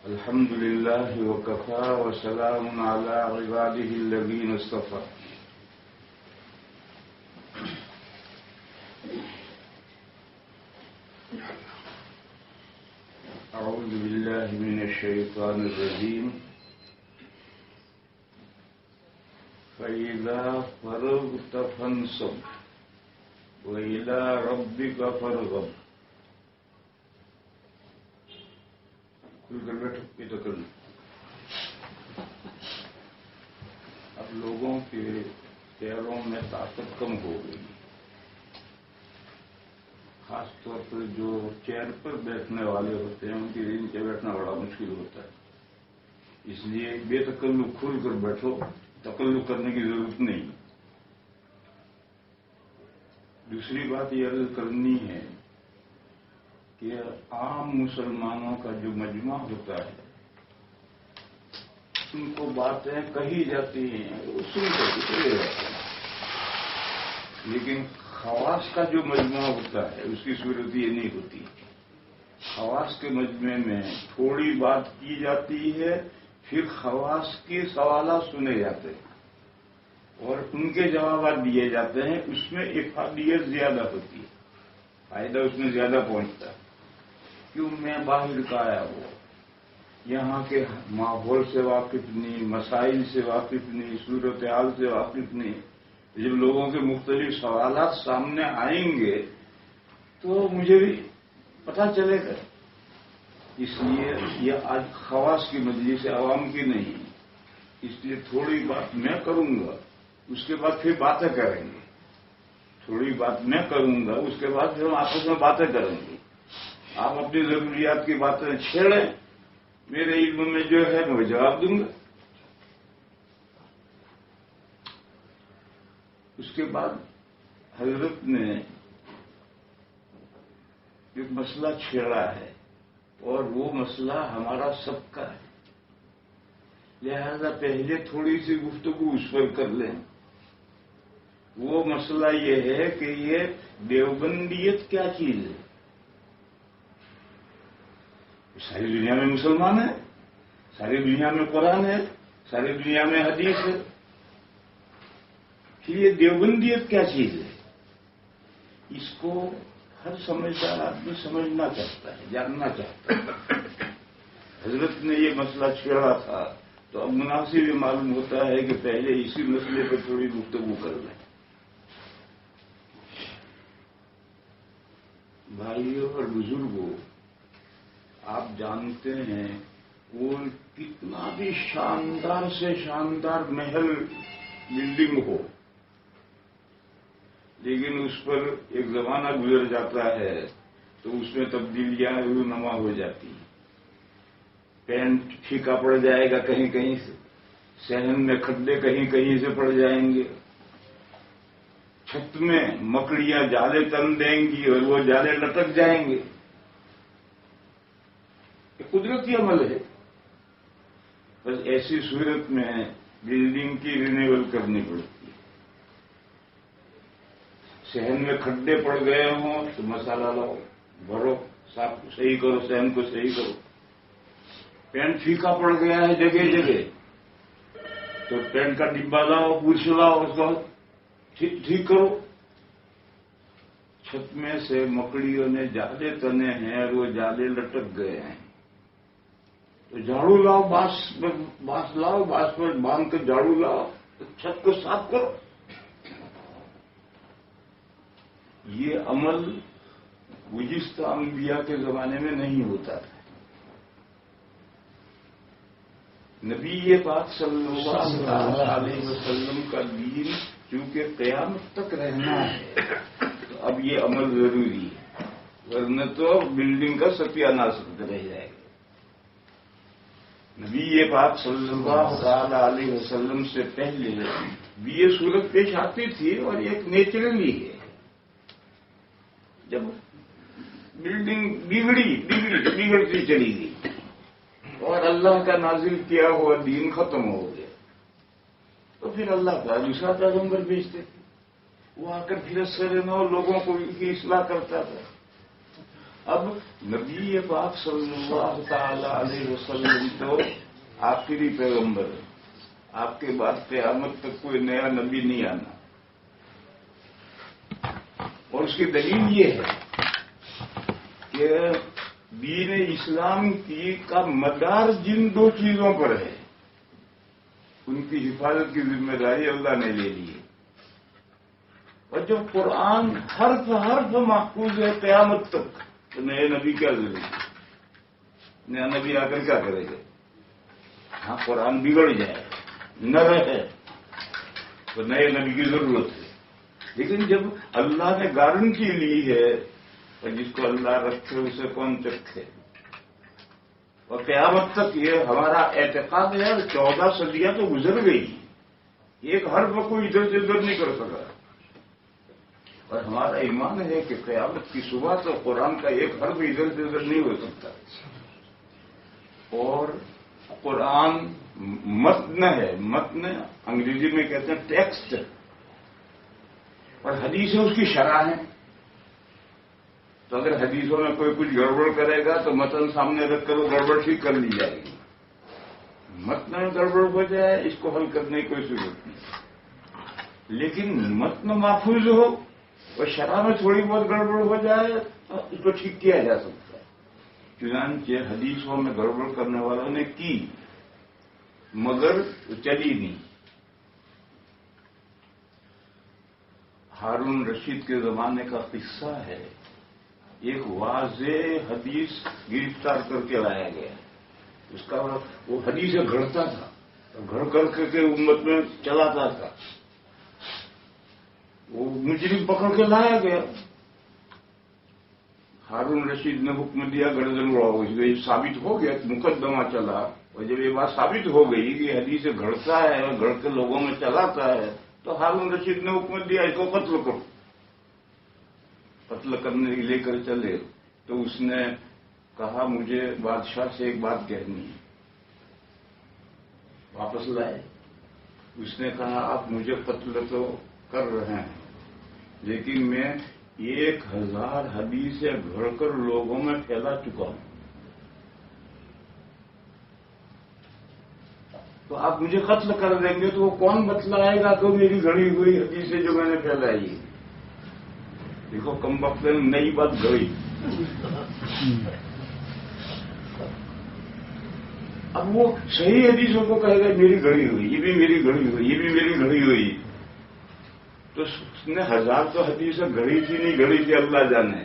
الحمد لله وكفى وسلام على عباده الذين اصطفى. أعوذ بالله من الشيطان الرجيم. فإذا فرغت فانصب وإلى ربك فارغب. کھل کر بیٹھو یہ تو کر لو. اب لوگوں کے پیروں میں طاقت کم ہو گئی، خاص طور پر جو چیئر پر بیٹھنے والے ہوتے ہیں ان کے نیچے بیٹھنا بڑا مشکل ہوتا ہے. اس لیے بے تکلف کھل کر بیٹھو، تکلف کرنے کی ضرورت نہیں. دوسری بات یہ عرض کرنی ہے کہ عام مسلمانوں کا جو مجمع ہوتا ہے ان کو باتیں کہی جاتی ہیں، وہ سن کر چلے جاتے ہیں. لیکن خواص کا جو مجمع ہوتا ہے اس کی صورت یہ نہیں ہوتی. خواص کے مجمع میں تھوڑی بات کی جاتی ہے، پھر خواص کے سوالات سنے جاتے ہیں اور ان کے جوابات دیے جاتے ہیں. اس میں افادیت زیادہ ہوتی ہے، فائدہ اس میں زیادہ پہنچتا ہے. کیوں؟ میں باہر کا آیا ہوں، یہاں کے ماحول سے واقف نہیں، مسائل سے واقف نہیں، صورتحال سے واقف نہیں. جب لوگوں کے مختلف سوالات سامنے آئیں گے تو مجھے بھی پتہ چلے گا. اس لیے یہ آج خواص کی مجلس سے عوام کی نہیں. اس لیے تھوڑی بات میں کروں گا، اس کے بعد پھر باتیں کریں گے. تھوڑی بات میں کروں گا، اس کے بعد پھر ہم آپس میں باتیں کریں گے. آپ اپنی ضروریات کی باتیں چھیڑیں، میرے علم میں جو ہے میں جواب دوں گا. اس کے بعد حضرت نے ایک مسئلہ چھیڑا ہے اور وہ مسئلہ ہمارا سب کا ہے. لہذا پہلے تھوڑی سی گفتگو اس پر کر لیں. وہ مسئلہ یہ ہے کہ یہ دیوبندیت کیا چیز ہے. ساری دنیا میں مسلمان ہیں، ساری دنیا میں قرآن ہے، ساری دنیا میں حدیث ہے، پھر یہ دیوبندیت کیا چیز ہے؟ اس کو ہر سمجھدار آدمی سمجھنا چاہتا ہے، جاننا چاہتا ہے. حضرت نے یہ مسئلہ چھیڑا تھا تو اب مناسب یہ معلوم ہوتا ہے کہ پہلے اسی مسئلے پر تھوڑی گفتگو کر لیں. بھائیوں اور بزرگوں، آپ جانتے ہیں وہ کتنا بھی شاندار سے شاندار محل بلڈنگ ہو، لیکن اس پر ایک زمانہ گزر جاتا ہے تو اس میں تبدیلیاں رونما ہو جاتی ہیں. پینٹ پھیکا پڑ جائے گا کہیں کہیں سے، صحن میں کھڈے کہیں کہیں سے پڑ جائیں گے، چھت میں مکڑیاں جالے تن دیں گی اور وہ جالے لٹک جائیں گے. یہ قدرتی عمل ہے. بس ایسی صورت میں بلڈنگ کی رینیول کرنی پڑتی ہے. صحن میں کھڈے پڑ گئے ہوں تو مسالہ لاؤ، بھرو، صاف صحیح کرو، صحن کو صحیح کرو. پینٹ پھیکا پڑ گیا ہے جگہ جگہ تو پینٹ کا ڈبہ لاؤ، برش لاؤ، اس کو ٹھیک کرو. چھت میں سے مکڑیوں نے جالے تنے ہیں اور وہ جالے لٹک گئے ہیں تو جھاڑو لاؤ، بانس لاؤ، بانس پر باندھ کر جھاڑو لاؤ، چھت کو صاف کرو. یہ عمل گزشتہ انبیاء کے زمانے میں نہیں ہوتا تھا. نبی پاک صلی اللہ علیہ وسلم کا دین چونکہ قیامت تک رہنا ہے تو اب یہ عمل ضروری ہے، ورنہ تو بلڈنگ کا ستیاناش رہ جائے گا. نبی پاک صلی اللہ علیہ وسلم سے پہلے بھی یہ صورت پیش آتی تھی اور یہ ایک نیچرلی ہے. جب بلڈنگ بگڑتی چلی گئی اور اللہ کا نازل کیا ہوا دین ختم ہو گیا تو پھر اللہ کا دوسرا پیغمبر بھیجتے تھے. وہ آ کر پھر سر نو لوگوں کو کی اصلاح کرتا تھا. اب نبی پاک صلی اللہ تعالی علیہ وسلم تو آخری پیغمبر ہے. آپ کے بعد قیامت تک کوئی نیا نبی نہیں آنا. اور اس کی دلیل یہ ہے کہ دین اسلام کا مدار جن دو چیزوں پر ہے ان کی حفاظت کی ذمہ داری اللہ نے لے لی ہے. اور جب قرآن حرف حرف محفوظ ہے قیامت تک تو نئے نبی کیا ضروری ہے؟ نیا نبی آ کر کیا کرے گا؟ ہاں قرآن بگڑ جائے نہ رہے تو نئے نبی کی ضرورت ہے. لیکن جب اللہ نے گارنٹی لی ہے اور جس کو اللہ رکھے اسے کون چکھے. اور قیامت تک یہ ہمارا اعتقاد ہے. 14 صدیاں تو گزر گئی, ایک حرف کوئی ادھر سے ادھر نہیں کر سکا. اور ہمارا ایمان ہے کہ قیامت کی صبح تو قرآن کا ایک حرف ادھر سے ادھر نہیں ہو سکتا. اور قرآن متن ہے, متن انگریزی میں کہتے ہیں ٹیکسٹ, اور حدیثیں اس کی شرح ہیں. تو اگر حدیثوں میں کوئی کچھ گڑبڑ کرے گا تو متن سامنے رکھ کر وہ گڑبڑ ٹھیک کر لی جائے گی. متن میں گڑبڑ ہو جائے اس کو حل کرنے کی کوئی ضرورت نہیں. لیکن متن محفوظ ہو اور شرح میں تھوڑی بہت گڑبڑ ہو جائے تو اس کو ٹھیک کیا جا سکتا ہے. چنانچہ حدیثوں میں گڑبڑ کرنے والوں نے کی مگر چلی نہیں. ہارون رشید کے زمانے کا قصہ ہے. ایک واضح حدیث گرفتار کر کے لایا گیا. اس کا وہ حدیث گھڑتا تھا, گھڑ کر کے امت میں چلاتا تھا. وہ مجرم پکڑ کے لایا گیا. ہارون رشید نے حکم دیا گردن اڑاؤ. یہ ثابت ہو گیا, مقدمہ چلا. اور جب یہ بات ثابت ہو گئی کہ حدیث گھڑتا ہے اور گھڑ کے لوگوں میں چلاتا ہے تو ہارون رشید نے حکم دیا اس کو قتل کرو. قتل کرنے لے کر چلے تو اس نے کہا مجھے بادشاہ سے ایک بات کہنی ہے. واپس لائے. اس نے کہا آپ مجھے قتل تو کر رہے ہیں لیکن میں 1000 حدیثیں گھڑ کر لوگوں میں پھیلا چکا ہوں. تو آپ مجھے قتل کر دیں گے تو وہ کون بتلائے گا کہ میری گھڑی ہوئی حدیثیں جو میں نے پھیلائی. دیکھو کم وقت میں نئی بات گھڑی. اب وہ صحیح حدیثوں کو کہے گا میری گھڑی ہوئی, یہ بھی میری گھڑی ہوئی, یہ بھی میری گھڑی ہوئی. تو اس نے 1000 تو حدیثیں گھڑی تھی نہیں گھڑی تھی اللہ جانے,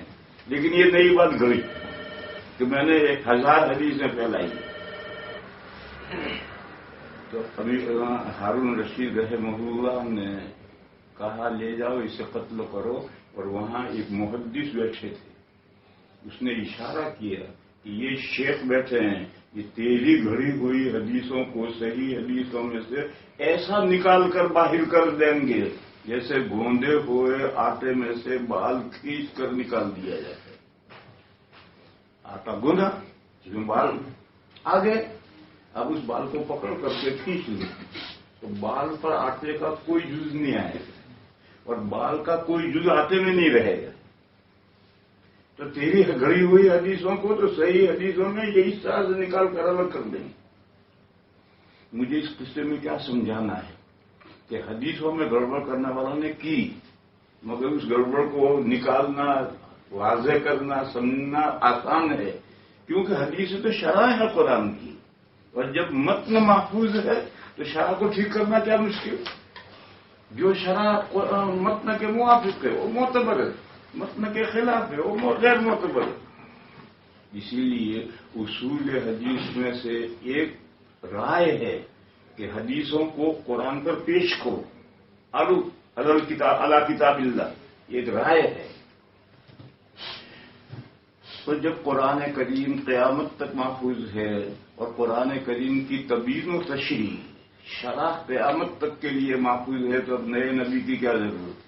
لیکن یہ نئی بات گھڑی کہ میں نے 1000 حدیثیں پھیلائی. تو ابھی ہارون رشید رحمہ اللہ نے کہا لے جاؤ اسے قتل کرو. اور وہاں ایک محدث بیٹھے تھے. اس نے اشارہ کیا کہ یہ شیخ بیٹھے ہیں, یہ تیری گھڑی ہوئی حدیثوں کو صحیح حدیثوں میں سے ایسا نکال کر باہر کر دیں گے جیسے گوندے ہوئے آٹے میں سے بال کھینچ کر نکال دیا جاتا ہے. آٹا گوندھا جس میں بال آ گئے. اب اس بال کو پکڑ کر کے کھینچ لیں تو بال پر آٹے کا کوئی جز نہیں آئے گا اور بال کا کوئی جز آٹے میں نہیں رہے گا. تو تیری گھڑی ہوئی حدیثوں کو تو صحیح حدیثوں میں یہی ساز نکال کر الگ کر دیں. مجھے اس قصے میں کیا سمجھانا ہے کہ حدیثوں میں گڑبڑ کرنے والوں نے کی مگر اس گڑبڑ کو نکالنا واضح کرنا سمجھنا آسان ہے کیونکہ حدیث تو شرح ہے قرآن کی. اور جب متن محفوظ ہے تو شرح کو ٹھیک کرنا کیا مشکل. جو شرح متن کے موافق ہے وہ معتبر ہے, متن کے خلاف ہے وہ غیر معتبر ہے. اسی لیے اصول حدیث میں سے ایک رائے ہے کہ حدیثوں کو قرآن پر پیش کرو علی کتاب اللہ, یہ ایک رائے ہے. تو جب قرآن کریم قیامت تک محفوظ ہے اور قرآن کریم کی تبیین و تشریح شرح قیامت تک کے لیے محفوظ ہے تو اب نئے نبی کی کیا ضرورت.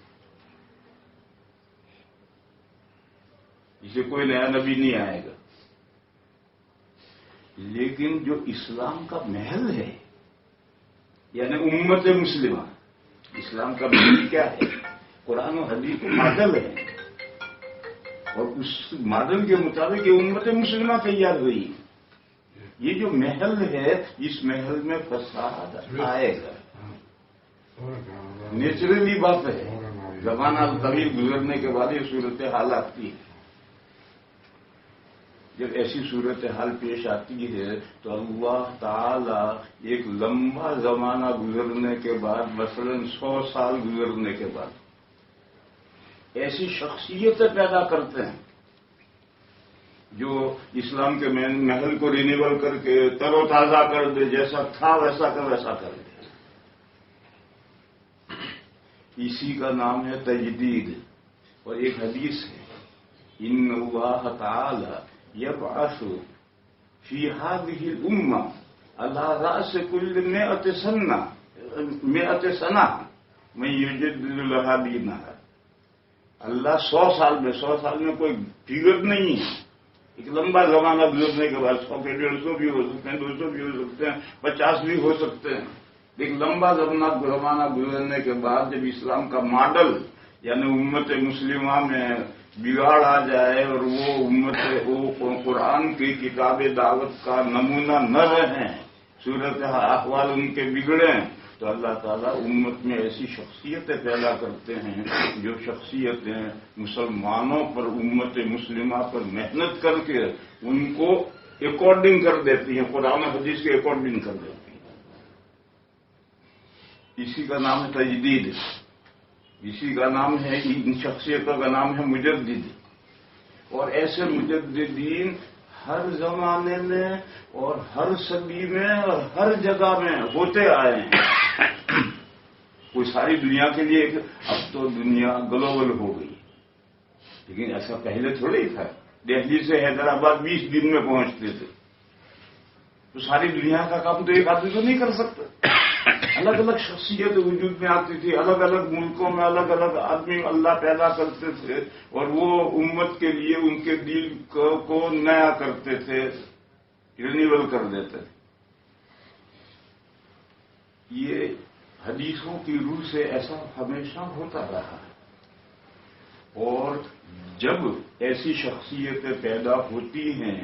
اسے کوئی نیا نبی نہیں آئے گا. لیکن جو اسلام کا محل ہے یعنی امت مسلمہ, اسلام کا محل کیا ہے؟ قرآن و حدیث ماڈل ہے. اور اس ماڈل کے مطابق یہ امت مسلمہ تیار ہوئی. یہ جو محل ہے اس محل میں فساد آئے گا، نیچرلی بات ہے. زمانہ طویل گزرنے کے بعد یہ صورتحال آتی ہے. جب ایسی صورتحال پیش آتی ہے تو اللہ تعالی ایک لمبا زمانہ گزرنے کے بعد، مثلا 100 سال گزرنے کے بعد ایسی شخصیتیں پیدا کرتے ہیں جو اسلام کے محل کو رینیول کر کے تر و تازہ کر دے، جیسا تھا ویسا کر دے. اسی کا نام ہے تجدید. اور ایک حدیث ہے، ان اللہ تعالی یبعث فی هذه الامہ علی رأس کل 100 سنہ من یجدد لها دینہا. اللہ 100 سال میں کوئی فگر نہیں ہے. ایک لمبا زمانہ گزرنے کے بعد 100 کے 150 بھی ہو سکتے ہیں، 200 بھی ہو سکتے ہیں، 50 بھی ہو سکتے ہیں. ایک لمبا زمانہ گزرنے کے بعد جب اسلام کا ماڈل یعنی امت مسلمہ میں بگاڑ آ جائے اور وہ قرآن کی کتاب دعوت کا نمونہ نہ رہیں، صورت احوال ان کے بگڑیں، تو اللہ تعالیٰ امت میں ایسی شخصیتیں پیدا کرتے ہیں جو شخصیتیں مسلمانوں پر، امت مسلمہ پر محنت کر کے ان کو اکارڈنگ کر دیتی ہیں، قرآن و حدیث کے اکارڈنگ کر دیتی ہیں. اسی کا نام ہے تجدید. اسی کا نام ہے، ان شخصیتوں کا نام ہے مجدد. اور ایسے مجددین ہر زمانے میں اور ہر صدی میں اور ہر جگہ میں ہوتے آئے ہیں. کوئی ساری دنیا کے لیے، اب تو دنیا گلوبل ہو گئی، لیکن ایسا پہلے تھوڑا ہی تھا. دہلی سے حیدرآباد 20 دن میں پہنچتے تھے. تو ساری دنیا کا کام تو ایک آدمی تو نہیں کر سکتا. الگ الگ شخصیت وجود میں آتی تھی، الگ الگ ملکوں میں الگ الگ آدمی اللہ پیدا کرتے تھے اور وہ امت کے لیے ان کے دل کو نیا کرتے تھے، رینیول کر دیتے تھے. یہ حدیثوں کی روح سے ایسا ہمیشہ ہوتا رہا ہے. اور جب ایسی شخصیتیں پیدا ہوتی ہیں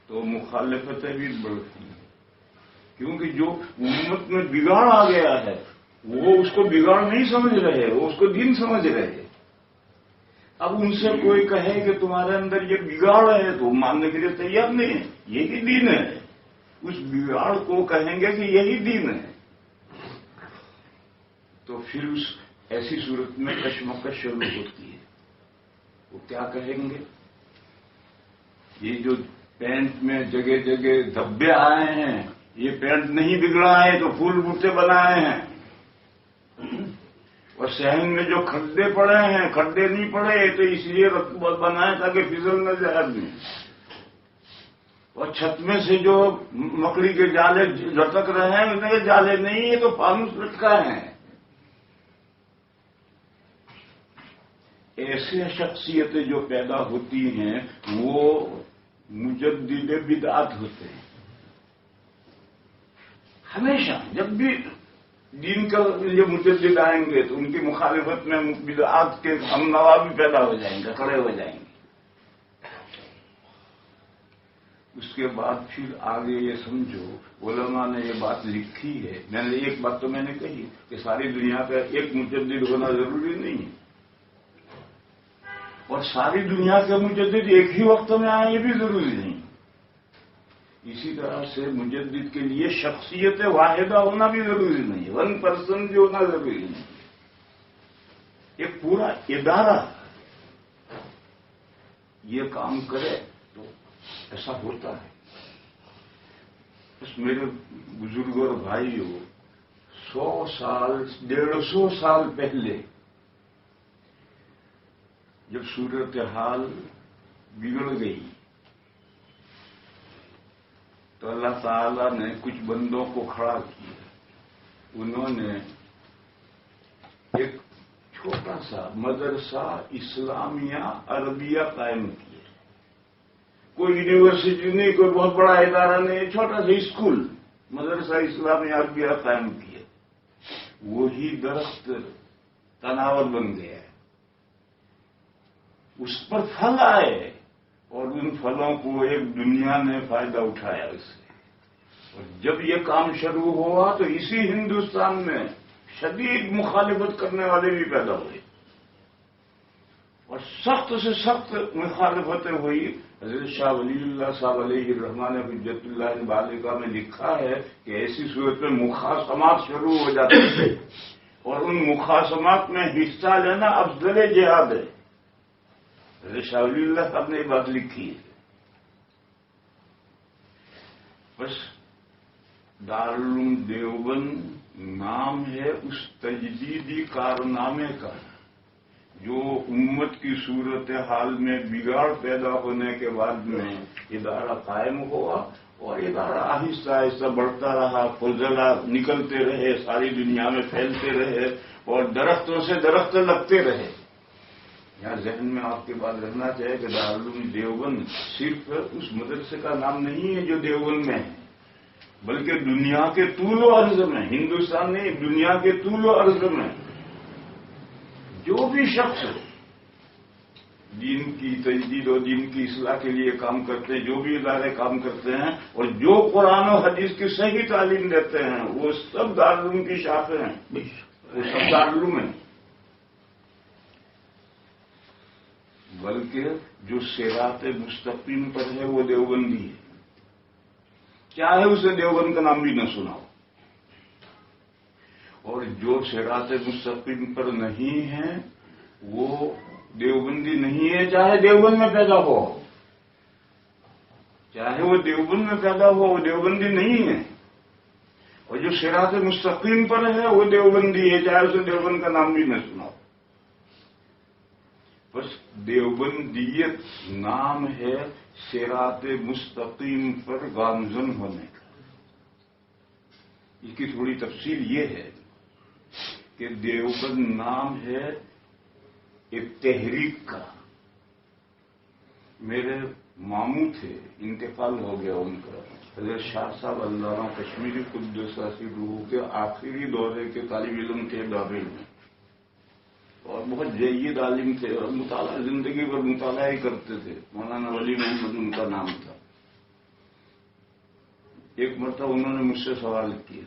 تو مخالفتیں بھی بڑھتی ہیں، کیونکہ جو امت میں بگاڑ آ گیا ہے وہ اس کو بگاڑ نہیں سمجھ رہے، وہ اس کو دین سمجھ رہے. اب ان سے کوئی کہے کہ تمہارے اندر یہ بگاڑ ہے تو ماننے کے لیے تیار نہیں ہے. یہی دین ہے. اس بگاڑ کو کہیں گے کہ یہی دین ہے تو پھر اس ایسی صورت میں کشمکش شروع ہوتی ہے. وہ کیا کہیں گے؟ یہ جو پینٹ میں جگہ جگہ دھبے آئے ہیں، یہ پینٹ نہیں بگڑا ہے تو پھول بوٹے بنائے ہیں. اور صحن میں جو کھڈے پڑے ہیں، کھڈے نہیں پڑے تو اس لیے بنائے تاکہ پھسل نہ جائے آدمی. اور چھت میں سے جو مکڑی کے جالے لٹک رہے ہیں ان کے جالے نہیں، یہ تو فانوس لٹکا ہے. ایسے شخصیتیں جو پیدا ہوتی ہیں وہ مجدد بدعت ہوتے ہیں. ہمیشہ جب بھی دین کا یہ مجدد آئیں گے تو ان کی مخالفت میں بدعات کے ہم نوا بھی پیدا ہو جائیں گے، کھڑے ہو جائیں گے. اس کے بعد پھر آگے یہ سمجھو، علماء نے یہ بات لکھی ہے. میں نے ایک بات تو میں نے کہی کہ ساری دنیا کا ایک مجدد ہونا ضروری نہیں ہے، اور ساری دنیا کے مجدد ایک ہی وقت میں آئیں یہ بھی ضروری نہیں. اسی طرح سے مجدد کے لیے شخصیت واحدہ ہونا بھی ضروری نہیں ہے، 1 پرسن بھی ہونا ضروری نہیں. ایک پورا ادارہ یہ کام کرے تو ایسا ہوتا ہے. بس میرے بزرگ اور بھائیوں، 100 سال 150 سال پہلے جب صورتحال بگڑ گئی تو اللہ تعالیٰ نے کچھ بندوں کو کھڑا کیا. انہوں نے ایک چھوٹا سا مدرسہ اسلامیہ عربیہ قائم کیا. کوئی یونیورسٹی نہیں، کوئی بہت بڑا ادارہ نہیں، چھوٹا سا اسکول مدرسہ اسلامیہ عربیہ قائم کیا. وہی درخت تناور بن گیا ہے. اس پر پھل آئے اور ان پھلوں کو ایک دنیا نے فائدہ اٹھایا اس سے. اور جب یہ کام شروع ہوا تو اسی ہندوستان میں شدید مخالفت کرنے والے بھی پیدا ہوئے اور سخت سے سخت مخالفتیں ہوئی. حضرت شاہ ولی اللہ صاحب علیہ الرحمٰن حجت اللہ بالغہ میں لکھا ہے کہ ایسی صورت میں مخاصمات شروع ہو جاتے تھے اور ان مخاصمات میں حصہ لینا افضل جہاد ہے. حضرت شاہ ولی اللہ صاحب نے یہ بات لکھی ہے. بس دارالعلوم دیوبند نام ہے اس تجدیدی کارنامے کا جو امت کی صورتحال میں بگاڑ پیدا ہونے کے بعد میں ادارہ قائم ہوا اور ادارہ آہستہ آہستہ بڑھتا رہا. فضلہ نکلتے رہے, ساری دنیا میں پھیلتے رہے اور درختوں سے درخت لگتے رہے. یہاں ذہن میں آپ کے بات رہنا چاہیے کہ دارالعلوم دیوبند صرف اس مدرسے کا نام نہیں ہے جو دیوبند میں ہے, بلکہ دنیا کے طول و عرض میں, ہندوستان نہیں دنیا کے طول و عرض میں جو بھی شخص دین کی تجدید اور دین کی اصلاح کے لیے کام کرتے ہیں, جو بھی ادارے کام کرتے ہیں اور جو قرآن و حدیث کی صحیح تعلیم دیتے ہیں, وہ سب دارالعلوم کی شاخیں ہیں, وہ سب دارالعلوم ہیں. بلکہ جو صراط مستقیم پر ہے وہ دیوبندی ہے, چاہے اسے دیوبند کا نام بھی نہ سنا ہو. اور جو صراط مستقیم پر نہیں ہے وہ دیوبندی نہیں ہے, چاہے دیوبند میں پیدا ہو, چاہے وہ دیوبند میں پیدا ہو, وہ دیوبندی نہیں ہے. اور جو صراط مستقیم پر ہے وہ دیوبندی ہے, چاہے اسے دیوبند کا نام بھی نہ سنا ہو. بس دیوبندیت نام ہے صراط مستقیم پر گامزن ہونے کا. اس کی تھوڑی تفصیل یہ ہے کہ دیوبند نام ہے ایک تحریک کا. میرے ماموں تھے, انتقال ہو گیا ان کا, حضرت شاہ صاحب علامہ کشمیری قدس روح کے آخری دورے کے طالب علم تھے بابل میں, اور بہت جید عالم تھے اور مطالعہ زندگی بھر مطالعہ ہی کرتے تھے. مولانا ولی محمد ان کا نام تھا. ایک مرتبہ انہوں نے مجھ سے سوال کیا,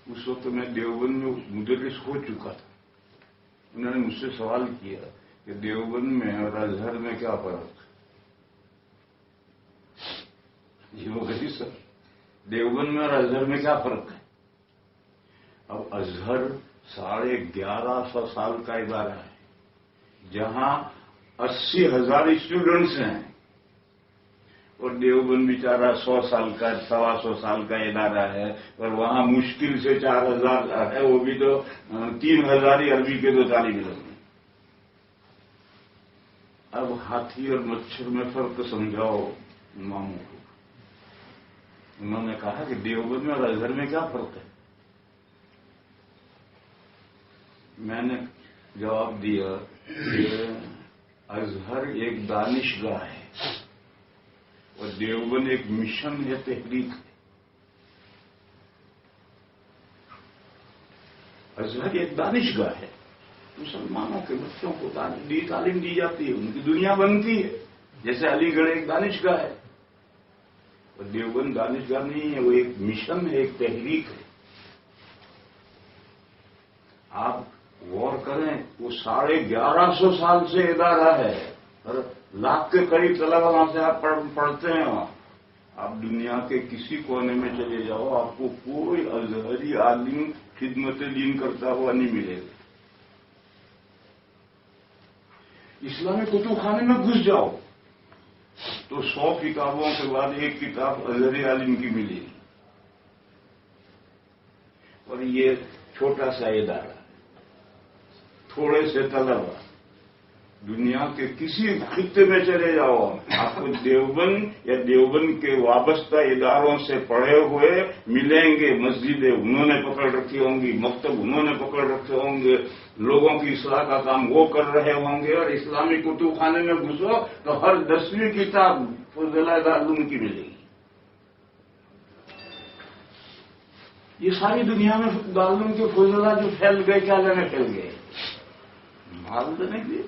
اس وقت میں دیوبند میں مدرس ہو چکا تھا. انہوں نے مجھ سے سوال کیا کہ دیوبند میں اور ازہر میں کیا فرق ہے. یہ وہ گئی سر, دیوبند میں اور ازہر میں کیا فرق ہے. اب ازہر 1150 سال کا ادارہ ہے جہاں 80,000 اسٹوڈنٹس ہیں, اور دیوبند بیچارہ 100 سال کا 125 سال کا ادارہ ہے, اور وہاں مشکل سے 4,000 ہے, وہ بھی تو 3,000 ہی عربی کے 2 طالب علم ہیں. اب ہاتھی اور مچھر میں فرق سمجھاؤ ماموں کو. انہوں نے کہا کہ دیوبند میں اور ازہر میں کیا فرق ہے. میں نے جواب دیا کہ ازہر ایک دانشگاہ ہے اور دیوبند ایک مشن ہے, تحریک ہے. ازہر ایک دانشگاہ ہے, مسلمانوں کے بچوں کو تعلیم دی جاتی ہے, ان کی دنیا بنتی ہے, جیسے علی گڑھ ایک دانشگاہ ہے. اور دیوبند دانشگاہ نہیں ہے, وہ ایک مشن ہے, ایک تحریک ہے. آپ غور کریں, وہ 1150 سال سے ادارہ ہے, اور لاکھ کے قریب طلبہ وہاں سے آپ پڑھتے ہیں. وہاں آپ دنیا کے کسی کونے میں چلے جاؤ, آپ کو کوئی ازہری عالم خدمت دین کرتا ہوا نہیں ملے گا. اسلامی کتب خانے میں گھس جاؤ تو 100 کتابوں کے بعد ایک کتاب ازہری عالم کی ملے گی. اور یہ چھوٹا سا ادارہ, تھوڑے سے طلبہ, دنیا کے کسی خطے میں چلے جاؤ, آپ کو دیوبند یا دیوبند کے وابستہ اداروں سے پڑھے ہوئے ملیں گے. مسجدیں انہوں نے پکڑ رکھی ہوں گی, مکتب انہوں نے پکڑ رکھے ہوں گے, لوگوں کی اصلاح کا کام وہ کر رہے ہوں گے. اور اسلامی کتب خانے میں گھسو تو ہر 10ویں کتاب فضلہ دارالعلوم کی ملے گی. یہ ساری دنیا میں دارالعلوم کے فضلہ جو پھیل گئے, کیا لینے پھیل گئے, مال دینے کے لیے.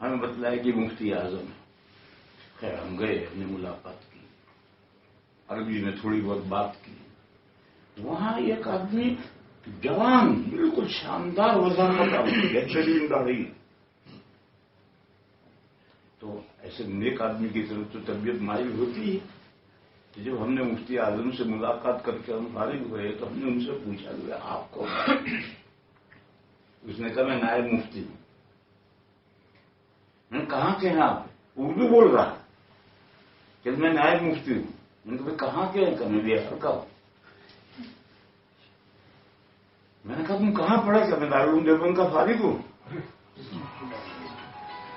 ہمیں بتلایا کہ مفتی اعظم ہے. خیر ہم گئے، ہم نے ملاقات کی، عربی میں تھوڑی بہت بات کی. وہاں ایک آدمی جوان، بالکل شاندار وضاحت کا، بہترین داڑھی. تو ایسے نیک آدمی کی طرف تو طبیعت مائل ہوتی ہے. جب ہم نے مفتی اعظم سے ملاقات کر کے ہم فارغ ہوئے تو ہم نے ان سے پوچھا کہ آپ کو، اس نے کہا میں نائب مفتی ہوں. میں نے کہاں کے ہیں آپ؟ اردو بول رہا کہ میں نائب مفتی ہوں. میں نے کہا کہاں کے ہیں؟ کہ میں بہار کا ہوں. میں نے کہا تم کہاں پڑھا؟ کہ میں دارالعلوم دیوبند کا فارغ ہوں.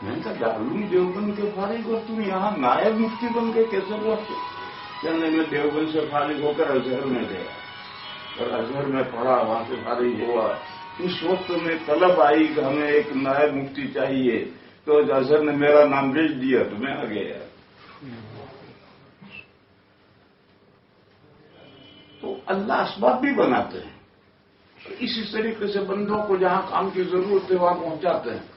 میں نے کہا دارالعلوم دیوبند کے فارغ ہو، تم یہاں نائب مفتی بن کے کیسے پہنچے؟ کہنے میں دیوبند سے فارغ ہو کر ازہر میں گیا اور ازہر میں پڑھا، وہاں سے فارغ ہوا. اس وقت میں طلب آئی کہ ہمیں ایک نائب مفتی چاہیے، تو ازہر نے میرا نام بھیج دیا تو میں آ گیا. تو اللہ اسباب بھی بناتے ہیں، اسی طریقے سے بندوں کو جہاں کام کی ضرورت ہے وہاں پہنچاتے ہیں.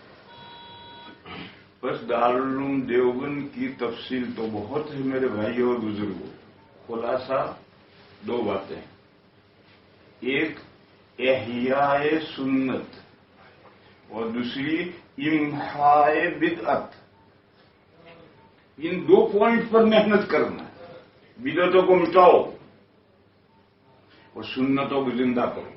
بس دارالعلوم دیوبند کی تفصیل تو بہت ہے میرے بھائیوں اور بزرگوں. خلاصہ دو باتیں، ایک احیاء سنت اور دوسری امحاء بدعت. ان دو پوائنٹ پر محنت کرنا ہے. بدعتوں کو مٹاؤ اور سنتوں کو زندہ کرو.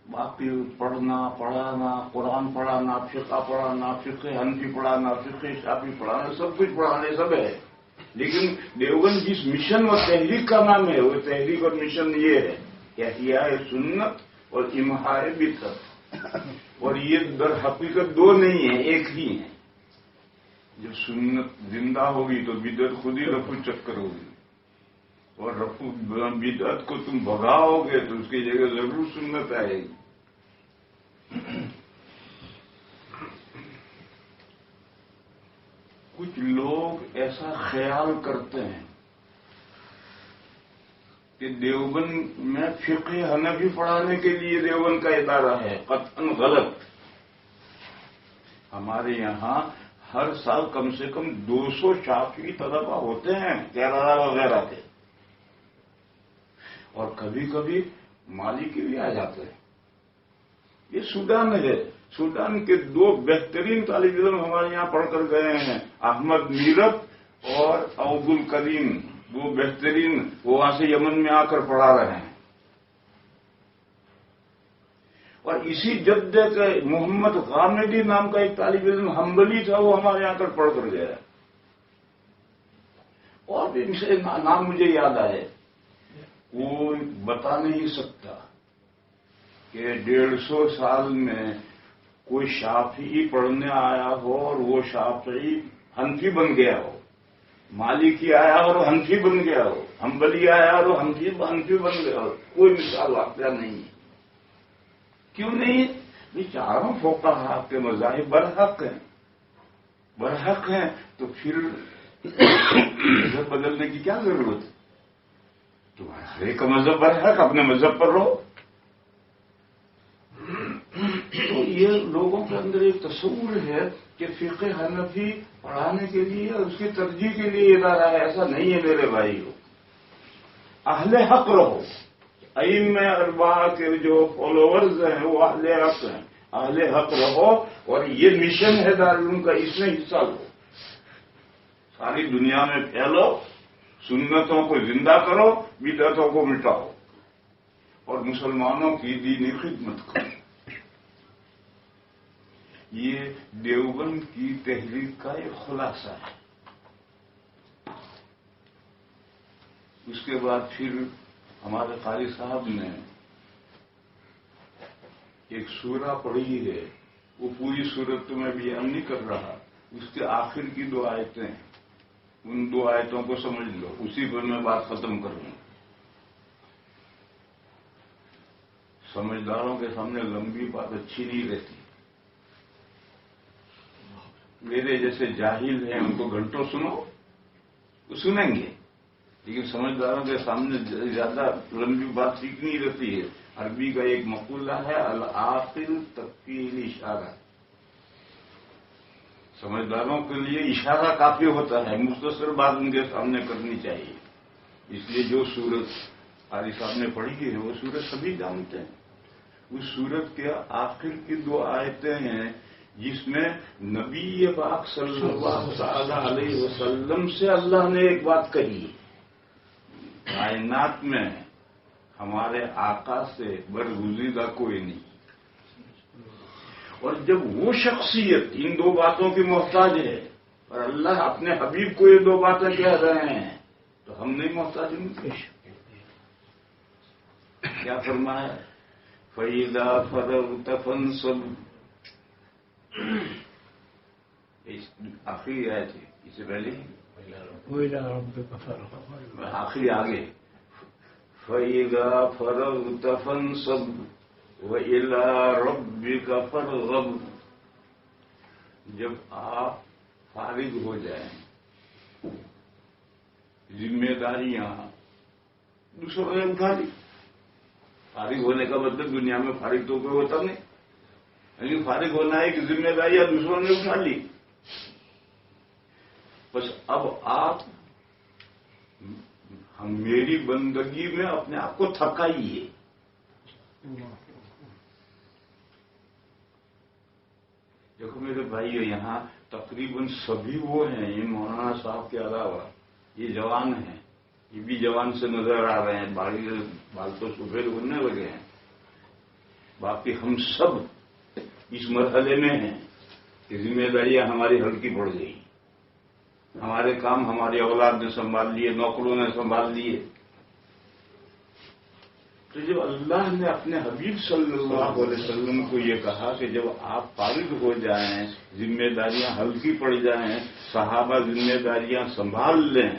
باقی پڑھنا پڑھانا، قرآن پڑھانا، فقہ پڑھانا، فقہ حنفی پڑھانا، فقہ شافعی پڑھانا، سب کچھ پڑھانے سب ہے. لیکن دیوبند جس مشن اور تحریک کا نام ہے، وہ تحریک اور مشن یہ ہے کہ احیاء سنت اور امحاء بدعت. اور یہ در حقیقت دو نہیں ہیں، ایک ہی ہیں. جب سنت زندہ ہوگی تو بدعت خود ہی رفو چکر ہوگی، اور رفو بدعت کو تم بھگاؤ گے تو اس کی جگہ ضرور سنت آئے گی. کچھ لوگ ایسا خیال کرتے ہیں کہ دیوبند میں فقہ حنفی پڑھانے کے لیے دیوبند کا ادارہ ہے. قطعاً غلط. ہمارے یہاں ہر سال کم سے کم 200 شافعی طلبہ ہوتے ہیں کیرالہ وغیرہ کے، اور کبھی کبھی مالکی بھی آ جاتے ہیں. یہ سوڈان ہے. سوڈان کے دو بہترین طالب علم ہمارے یہاں پڑھ کر گئے ہیں، احمد میرت اور عبد الکریم. دو بہترین، وہ وہاں سے یمن میں آ کر پڑھا رہے ہیں. اور اسی جدے کے محمد غامدی نام کا ایک طالب علم حنبلی تھا، وہ ہمارے یہاں کر پڑھ کر گیا. اور بھی ان سے نام مجھے یاد آئے. کوئی بتا نہیں سکتا کہ 150 سال میں کوئی شافعی پڑھنے آیا ہو اور وہ شافعی حنفی بن گیا ہو، مالکی آیا اور حنفی بن گیا ہو، حنبلی آیا اور حنفی بن گیا ہو. کوئی مثال واقعہ نہیں ہے. کیوں نہیں؟ یہ چاروں فقہا کے مذاہب برحق ہیں تو پھر مذہب بدلنے کی کیا ضرورت ہے؟ تمہارا ہر ایک مذہب برحق، اپنے مذہب پر رہو. تو یہ لوگوں کے اندر ایک تصور ہے کہ فقہ حنفی پڑھانے کے لیے اور اس کی ترجیح کے لیے ادارہ ہے. ایسا نہیں ہے میرے بھائیو. اہل حق رہو. ائمہ اربعہ کے جو فالوورز ہیں وہ اہل حق ہیں. اہل حق رہو، اور یہ مشن ہے دارالعلوم کا، اس میں حصہ لو. ساری دنیا میں پھیلو، سنتوں کو زندہ کرو، بدعتوں کو مٹاؤ، اور مسلمانوں کی دینی خدمت کرو. یہ دیوبند کی تحریک کا ایک خلاصہ ہے. اس کے بعد پھر ہمارے قاری صاحب نے ایک سورہ پڑھی ہے، وہ پوری سورت تو میں بیان نہیں کر رہا، اس کے آخر کی 2 آیتیں ہیں. ان 2 آیتوں کو سمجھ لو، اسی پر میں بات ختم کر لوں. سمجھداروں کے سامنے لمبی بات اچھی نہیں رہتی. میرے جیسے جاہل ہیں ان کو گھنٹوں سنو، وہ سنیں گے، لیکن سمجھداروں کے سامنے زیادہ لمبی بات ٹھیک نہیں رہتی ہے. عربی کا ایک مقولہ ہے العاقل تکفی الاشارہ. سمجھداروں کے لیے اشارہ کافی ہوتا ہے، مختصر بات ان کے سامنے کرنی چاہیے. اس لیے جو سورت قاری صاحب نے پڑھی ہے وہ سورت سبھی جانتے ہیں. اس سورت کے آخر کی 2 آیتیں ہیں جس میں نبی پاک صلی اللہ تعالی علیہ وسلم سے اللہ نے ایک بات کہی. کائنات میں ہمارے آقا سے برگزیدہ کوئی نہیں، اور جب وہ شخصیت ان 2 باتوں کی محتاج ہے اور اللہ اپنے حبیب کو یہ 2 باتیں کہہ رہے ہیں تو ہم نہیں محتاج ان کے. کیا فرمایا؟ فَإِذَا فَرَغْتَ فَانصَبْ. آخری آئے تھے اس سے پہلے آخری آگے فَإِذَا فَرَغْتَ فَانصَبْ وَإِلَىٰ رَبِّكَ فَارْغَب. جب آپ فارغ ہو جائیں، ذمہ داریاں دوسروں نے اٹھا لی. فارغ ہونے کا مطلب دنیا میں فارغ تو کوئی ہوتا نہیں، لیکن فارغ ہونا ہے کہ ذمہ داریاں دوسروں نے اٹھا لی. بس اب آپ ہم میری بندگی میں اپنے آپ کو تھکائیے. دیکھو میرے بھائیو، یہاں تقریباً سبھی وہ ہیں، یہ مولانا صاحب کے علاوہ یہ جوان ہیں، یہ بھی جوان سے نظر آ رہے ہیں، بال تو سفید ہونے لگے ہیں. باقی ہم سب اس مرحلے میں ہیں کہ ذمہ داریاں ہماری ہلکی پڑ گئی. ہمارے کام ہماری اولاد نے سنبھال لیے، نوکروں نے سنبھال لیے. تو جب اللہ نے اپنے حبیب صلی اللہ علیہ وسلم کو یہ کہا کہ جب آپ فارغ ہو جائیں، ذمہ داریاں ہلکی پڑ جائیں، صحابہ ذمہ داریاں سنبھال لیں،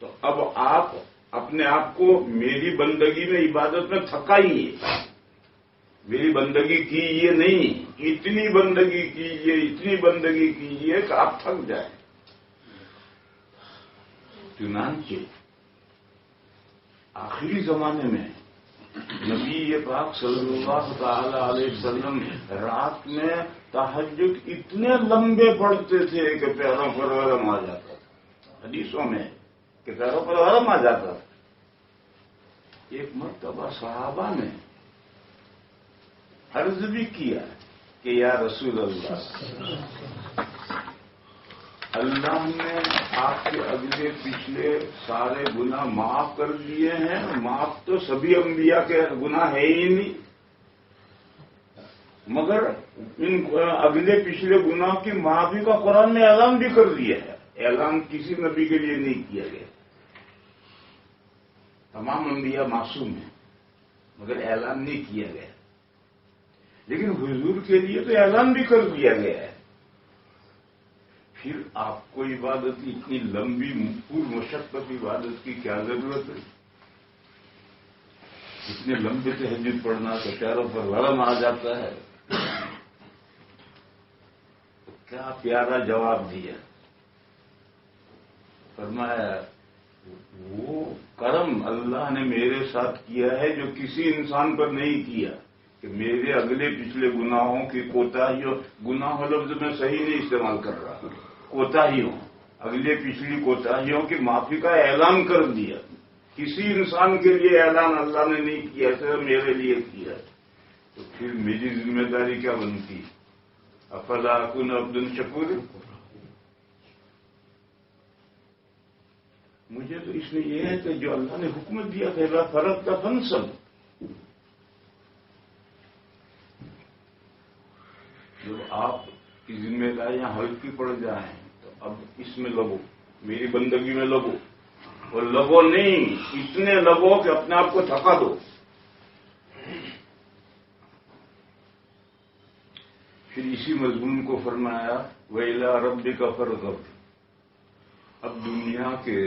تو اب آپ اپنے آپ کو میری بندگی میں عبادت میں تھکائیے. میری بندگی کیجیے نہیں، اتنی بندگی کیجیے، اتنی بندگی کیجیے کہ آپ تھک جائیں. چنانچہ آخری زمانے میں نبی پاک صلی اللہ تعالی علیہ وسلم رات میں تہجد اتنے لمبے پڑھتے تھے کہ پیروں پر ورم آ جاتا تھا. حدیثوں میں کہ پیروں پر ورم آ جاتا تھا. ایک مرتبہ صحابہ نے عرض بھی کیا کہ یا رسول اللہ نے آپ کے اگلے پچھلے سارے گناہ معاف کر دیے ہیں. معاف تو سبھی انبیاء کے گناہ ہے ہی نہیں، مگر ان اگلے پچھلے گناہ کی معافی کا قرآن نے اعلان بھی کر دیا ہے. اعلان کسی نبی کے لیے نہیں کیا گیا. تمام انبیاء معصوم ہیں مگر اعلان نہیں کیا گیا. لیکن حضور کے لیے تو اعلان بھی کر دیا گیا ہے. پھر آپ کو عبادت کی اتنی لمبی پور مشقت عبادت کی کیا ضرورت ہے؟ اتنے لمبے تہجد پڑھنا تو پیروں پر ورم آ جاتا ہے. کیا پیارا جواب دیا. فرمایا وہ کرم اللہ نے میرے ساتھ کیا ہے جو کسی انسان پر نہیں کیا، کہ میرے اگلے پچھلے گناہوں کی کوتاہیوں، گناہ لفظ میں صحیح نہیں استعمال کر رہا، کوتاہیوں، اگلے پچھلی کوتاہیوں کی معافی کا اعلان کر دیا. کسی انسان کے لیے اعلان اللہ نے نہیں کیا، صرف میرے لیے کیا. تو پھر میری ذمہ داری کیا بنتی؟ افلا اکون عبدا شکور. مجھے تو اس میں یہ ہے کہ جو اللہ نے حکم دیا تھا فرق کا فنصب، جب آپ کی ذمہ داریاں ہلکی پڑ جائیں تو اب اس میں لگو، میری بندگی میں لگو. اور لگو نہیں، اتنے لگو کہ اپنے آپ کو تھکا دو. پھر اسی مضمون کو فرمایا وَإِلَىٰ رَبِّكَ فَارْغَب. اب دنیا کے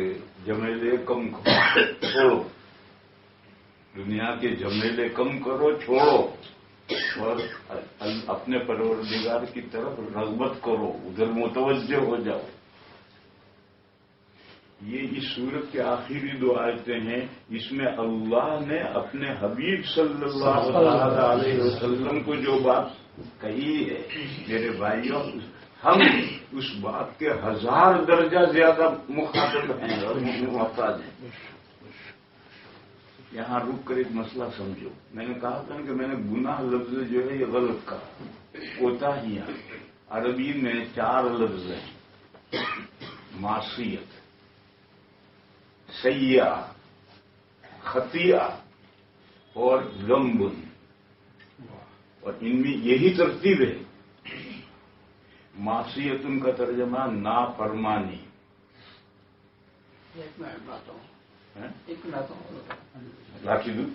جھمیلے کم کرو، چھوڑو. دنیا کے جھمیلے کم کرو، چھوڑو، اور اپنے پروردگار کی طرف رغبت کرو، ادھر متوجہ ہو جاؤ. یہ اس سورت کے آخری 2 آیتیں ہیں. اس میں اللہ نے اپنے حبیب صلی اللہ علیہ وسلم کو جو بات کہی ہے میرے بھائیوں، ہم اس بات کے 1000 درجہ زیادہ مخاطب ہیں اور محتاج ہیں. یہاں رک کر ایک مسئلہ سمجھو. میں نے کہا تھا کہ میں نے گناہ لفظ جو ہے یہ غلط کہا. کوتاہیاں عربی میں 4 لفظ ہیں: معصیت، سیئہ، خطیہ اور ذنب. اور ان میں یہی ترتیب ہے. معصیت ان کا ترجمہ نافرمانی. لاکھی دوں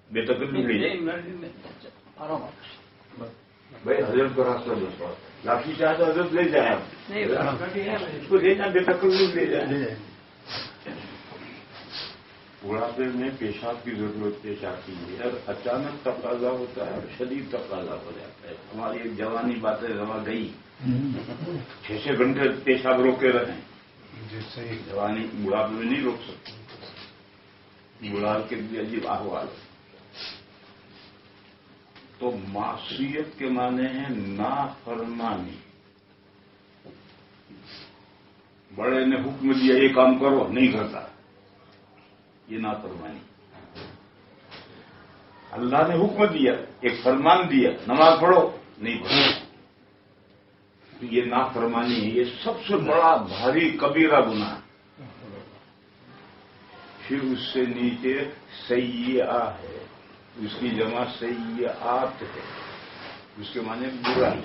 بے تکلف لے جائے بھائی، حضرت کو راستہ دوستوں لاکھی چاہے تو حضرت لے جائیں، اس کو لے جائیں، بے تکلف لے جائیں. بڑھاپے میں پیشاب کی ضرورت پیش آتی ہے اور اچانک تقاضا ہوتا ہے اور شدید تقاضا ہو جاتا ہے. ہماری ایک جوانی باتیں روا گئی، 6 گھنٹے پیشاب روکے رہیں. جوانی بڑھاپے میں نہیں روک سکتی. بڑھاپے کے بھی عجیب احوال. تو معصیت کے معنی ہیں نافرمانی. بڑے نے حکم دیا یہ کام کرو، نہیں کرتا، یہ نافرمانی. اللہ نے حکم دیا، ایک فرمان دیا نماز پڑھو، نہیں پڑھو، یہ نافرمانی ہے. یہ سب سے بڑا بھاری کبیرہ گناہ ہے. پھر اس سے نیچے سیئہ ہے، اس کی جمع سیئات ہے، اس کے معنی برائی.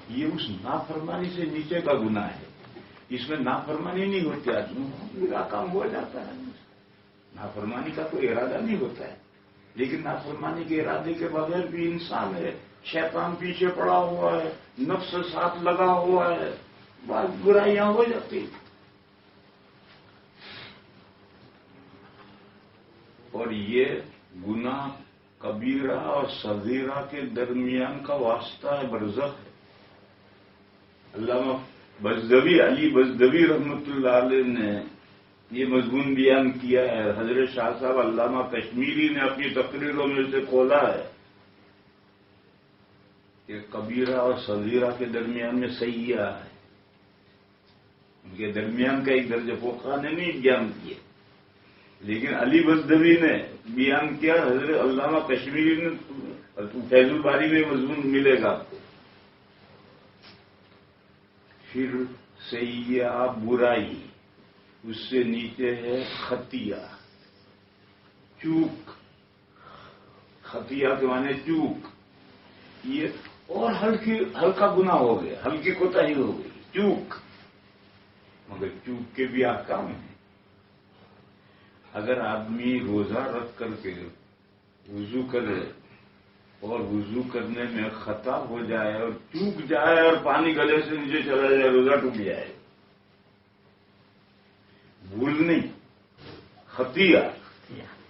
یہ اس نافرمانی سے نیچے کا گناہ ہے. اس میں نافرمانی نہیں ہوتی، آدمی برا کام ہو جاتا ہے، نافرمانی کا کوئی ارادہ نہیں ہوتا ہے. لیکن نافرمانی کے ارادے کے بغیر بھی انسان ہے، شیطان پیچھے پڑا ہوا ہے، نفس ساتھ لگا ہوا ہے، بس برائیاں ہو جاتی. اور یہ گناہ کبیرہ اور صغیرہ کے درمیان کا واسطہ ہے، برزخ ہے. علامہ بزدوی، علی بزدوی رحمۃ اللہ علیہ نے یہ مضمون بیان کیا ہے. حضرت شاہ صاحب علامہ کشمیری نے اپنی تقریروں میں سے کھولا ہے کہ کبیرہ اور صغیرہ کے درمیان میں سیئہ ہے. ان کے درمیان کا ایک درجہ فقہا نے نہیں بیان کیا، لیکن علی بزدوی نے بیان کیا. حضرت علامہ کشمیری نے فیض الباری میں مضمون ملے گا آپ کو. پھر سیئہ برائی، اس سے نیچے ہے خطیہ، چوک. خطیہ کے معنی چوک. یہ اور ہلکا گناہ ہو گیا، ہلکی کوتاہی ہو گئی، چوک. مگر چوک کے بھی احکام ہیں. اگر آدمی روزہ رکھ کر کے وضو کرے اور وضو کرنے میں خطا ہو جائے اور چوک جائے اور پانی گلے سے نیچے چلا جائے، روزہ ٹوٹ جائے. بھول نہیں، خطیہ.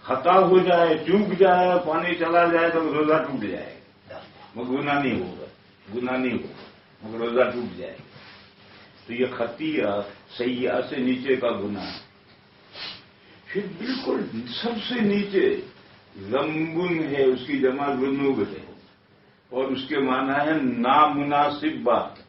خطا ہو جائے، چوک جائے اور پانی چلا جائے تو روزہ ٹوٹ جائے. مگر گناہ نہیں ہوگا، گناہ نہیں ہوگا، مگر روزہ ٹوٹ جائے. تو یہ خطیہ سیئہ سے نیچے کا گناہ. پھر بالکل سب سے نیچے ذنبن ہے، اس کی جمع ذنوب ہے، اور اس کے معنی ہے نامناسب بات.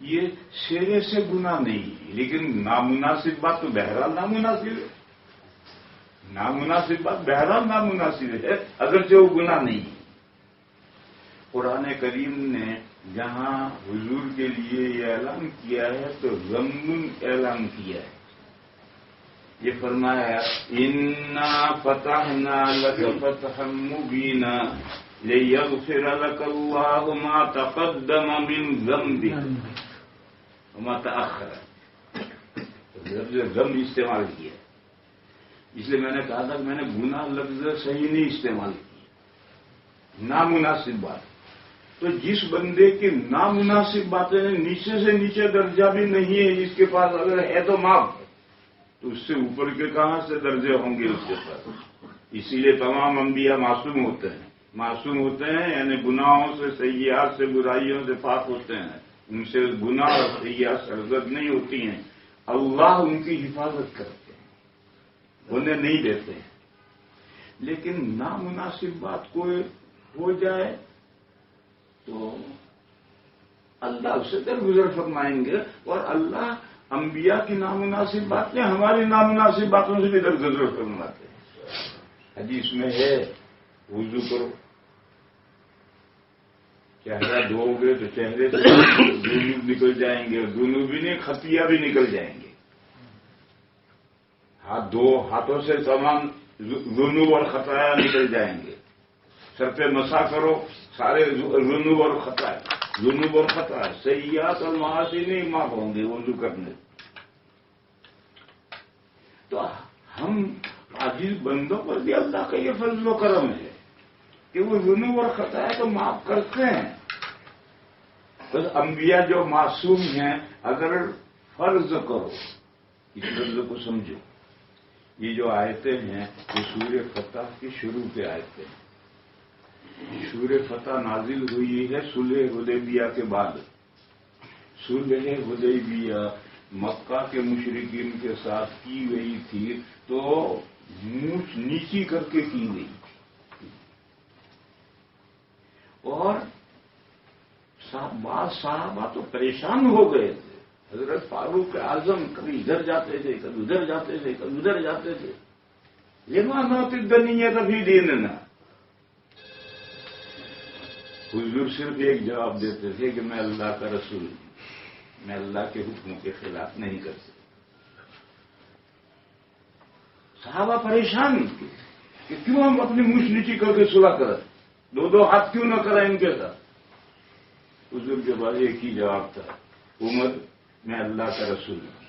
یہ سرے سے گناہ نہیں ہے، لیکن نامناسب بات تو بہرحال نامناسب ہے. نامناسب بات بہرحال نامناسب ہے، اگرچہ وہ گناہ نہیں ہے. قرآن کریم نے جہاں حضور کے لیے یہ اعلان کیا ہے تو ذنب اعلان کیا ہے. یہ فرمایا انا فتحنا لک فتحا مبینا لیغفر لک اللہ ما تقدم من ذنبک وما تأخر. لفظ ذنب استعمال کیا، اس لیے میں نے کہا تھا کہ میں نے گناہ لفظ صحیح نہیں استعمال کیا. نامناسب بات. تو جس بندے کی نامناسب باتیں نیچے سے نیچے درجہ بھی نہیں ہے، جس کے پاس اگر ہے تو معاف، تو اس سے اوپر کے کہاں سے درجے ہوں گے اس کے پاس. اسی لیے تمام انبیاء معصوم ہوتے ہیں. معصوم ہوتے ہیں یعنی گناہوں سے، سیئات سے، برائیوں سے پاک ہوتے ہیں. ان سے گناہ اور سیئات سرزد نہیں ہوتی ہیں، اللہ ان کی حفاظت کرتے ہیں، انہیں نہیں دیتے ہیں۔ لیکن نامناسب بات کوئی ہو جائے تو اللہ اس سے درگزر فرمائیں گے، اور اللہ انبیاء کی نامناسب باتیں ہماری نامناسب باتوں سے بھی درگزر فرماتے ہیں۔ حدیث میں ہے وضو کرو، چہرہ دھو گے تو چہرے سے جنوب نکل جائیں گے، جنوب بھی نہیں خطیہ بھی نکل جائیں گے۔ ہاتھ دو، ہاتھوں سے تمام جنوب اور خطایا نکل جائیں گے۔ سر پہ مسا کرو، سارے جنوب اور خطایا، جنوب اور خطایا، سیئات اور معاصی نہیں معاف ہوں گے وضو کرنے۔ تو ہم عاجز بندوں پر بھی اللہ کا یہ فضل و کرم ہے کہ وہ جنوب اور خطایا تو معاف کرتے ہیں۔ بس انبیاء جو معصوم ہیں، اگر فرض کرو، اس فرض کو سمجھو، یہ جو آیتیں ہیں یہ سورہ فتح کی شروع کے آیتیں ہیں۔ سورہ فتح نازل ہوئی ہے صلح حدیبیہ کے بعد۔ صلح حدیبیہ مکہ کے مشرکین کے ساتھ کی گئی تھی تو مونچھ نیچی کر کے کی گئی، اور بعض صحابہ تو پریشان ہو گئے تھے۔ حضرت فاروق اعظم کبھی ادھر جاتے تھے، کبھی ادھر جاتے تھے، کبھی ادھر جاتے تھے۔ لما نوتد دنیا فی دیننا، حضور صرف ایک جواب دیتے تھے کہ میں اللہ کا رسول ہوں، میں اللہ کے حکموں کے خلاف نہیں کر سکتا۔ صحابہ پریشان تھے کہ کیوں ہم اپنی مونچھ نیچی کر کے صلح کریں، دو ہاتھ کیوں نہ کریں ان کے ساتھ۔ حضور کے بعد ایک ہی جواب تھا، عمر میں اللہ کا رسول ہوں،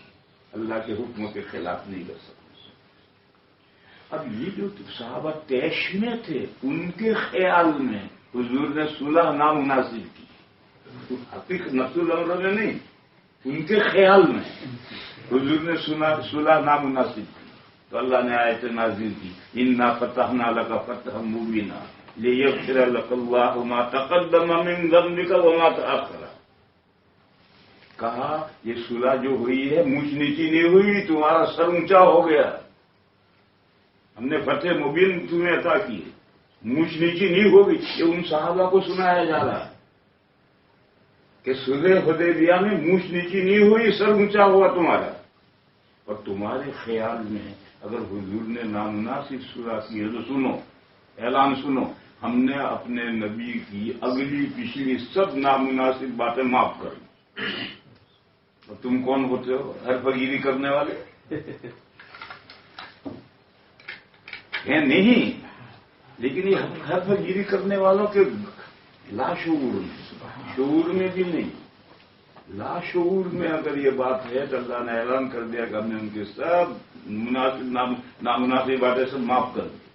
اللہ کے حکموں کے خلاف نہیں کر سکتا۔ اب یہ جو صحابہ طیش میں تھے، ان کے خیال میں حضور نے صلح نامناسب کی، حقیقت نفس الامر میں نہیں، ان کے خیال میں حضور نے صلح نامناسب کی۔ تو اللہ نے آیت نازل کی، انا فتحنا لک فتحا مبینا لیغفر لک اللہ ما تقدم من ذنبک وما تأخر۔ کہا یہ صلح جو ہوئی ہے مونچھ نیچی نہیں ہوئی، تمہارا سر اونچا ہو گیا، ہم نے فتح مبین تمہیں عطا کی، مونچھ نیچی نہیں ہوگی۔ یہ ان صحابہ کو سنایا جا رہا ہے کہ صلح حدیبیہ میں مونچھ نیچی نہیں ہوئی، سر اونچا ہوا تمہارا، اور تمہارے خیال میں اگر حضور نے نامناسب صلح کی ہے تو سنو، اعلان سنو، ہم نے اپنے نبی کی اگلی پچھلی سب نامناسب باتیں معاف کر دی۔ اور تم کون ہوتے ہو حرفگیری کرنے والے؟ ہیں نہیں، لیکن یہ حرفگیری کرنے والوں کے لاشعور میں، شعور میں بھی نہیں، لاشعور میں اگر یہ بات ہے تو اللہ نے اعلان کر دیا کہ ہم نے ان کے سب نامناسب باتیں سب معاف کر دی۔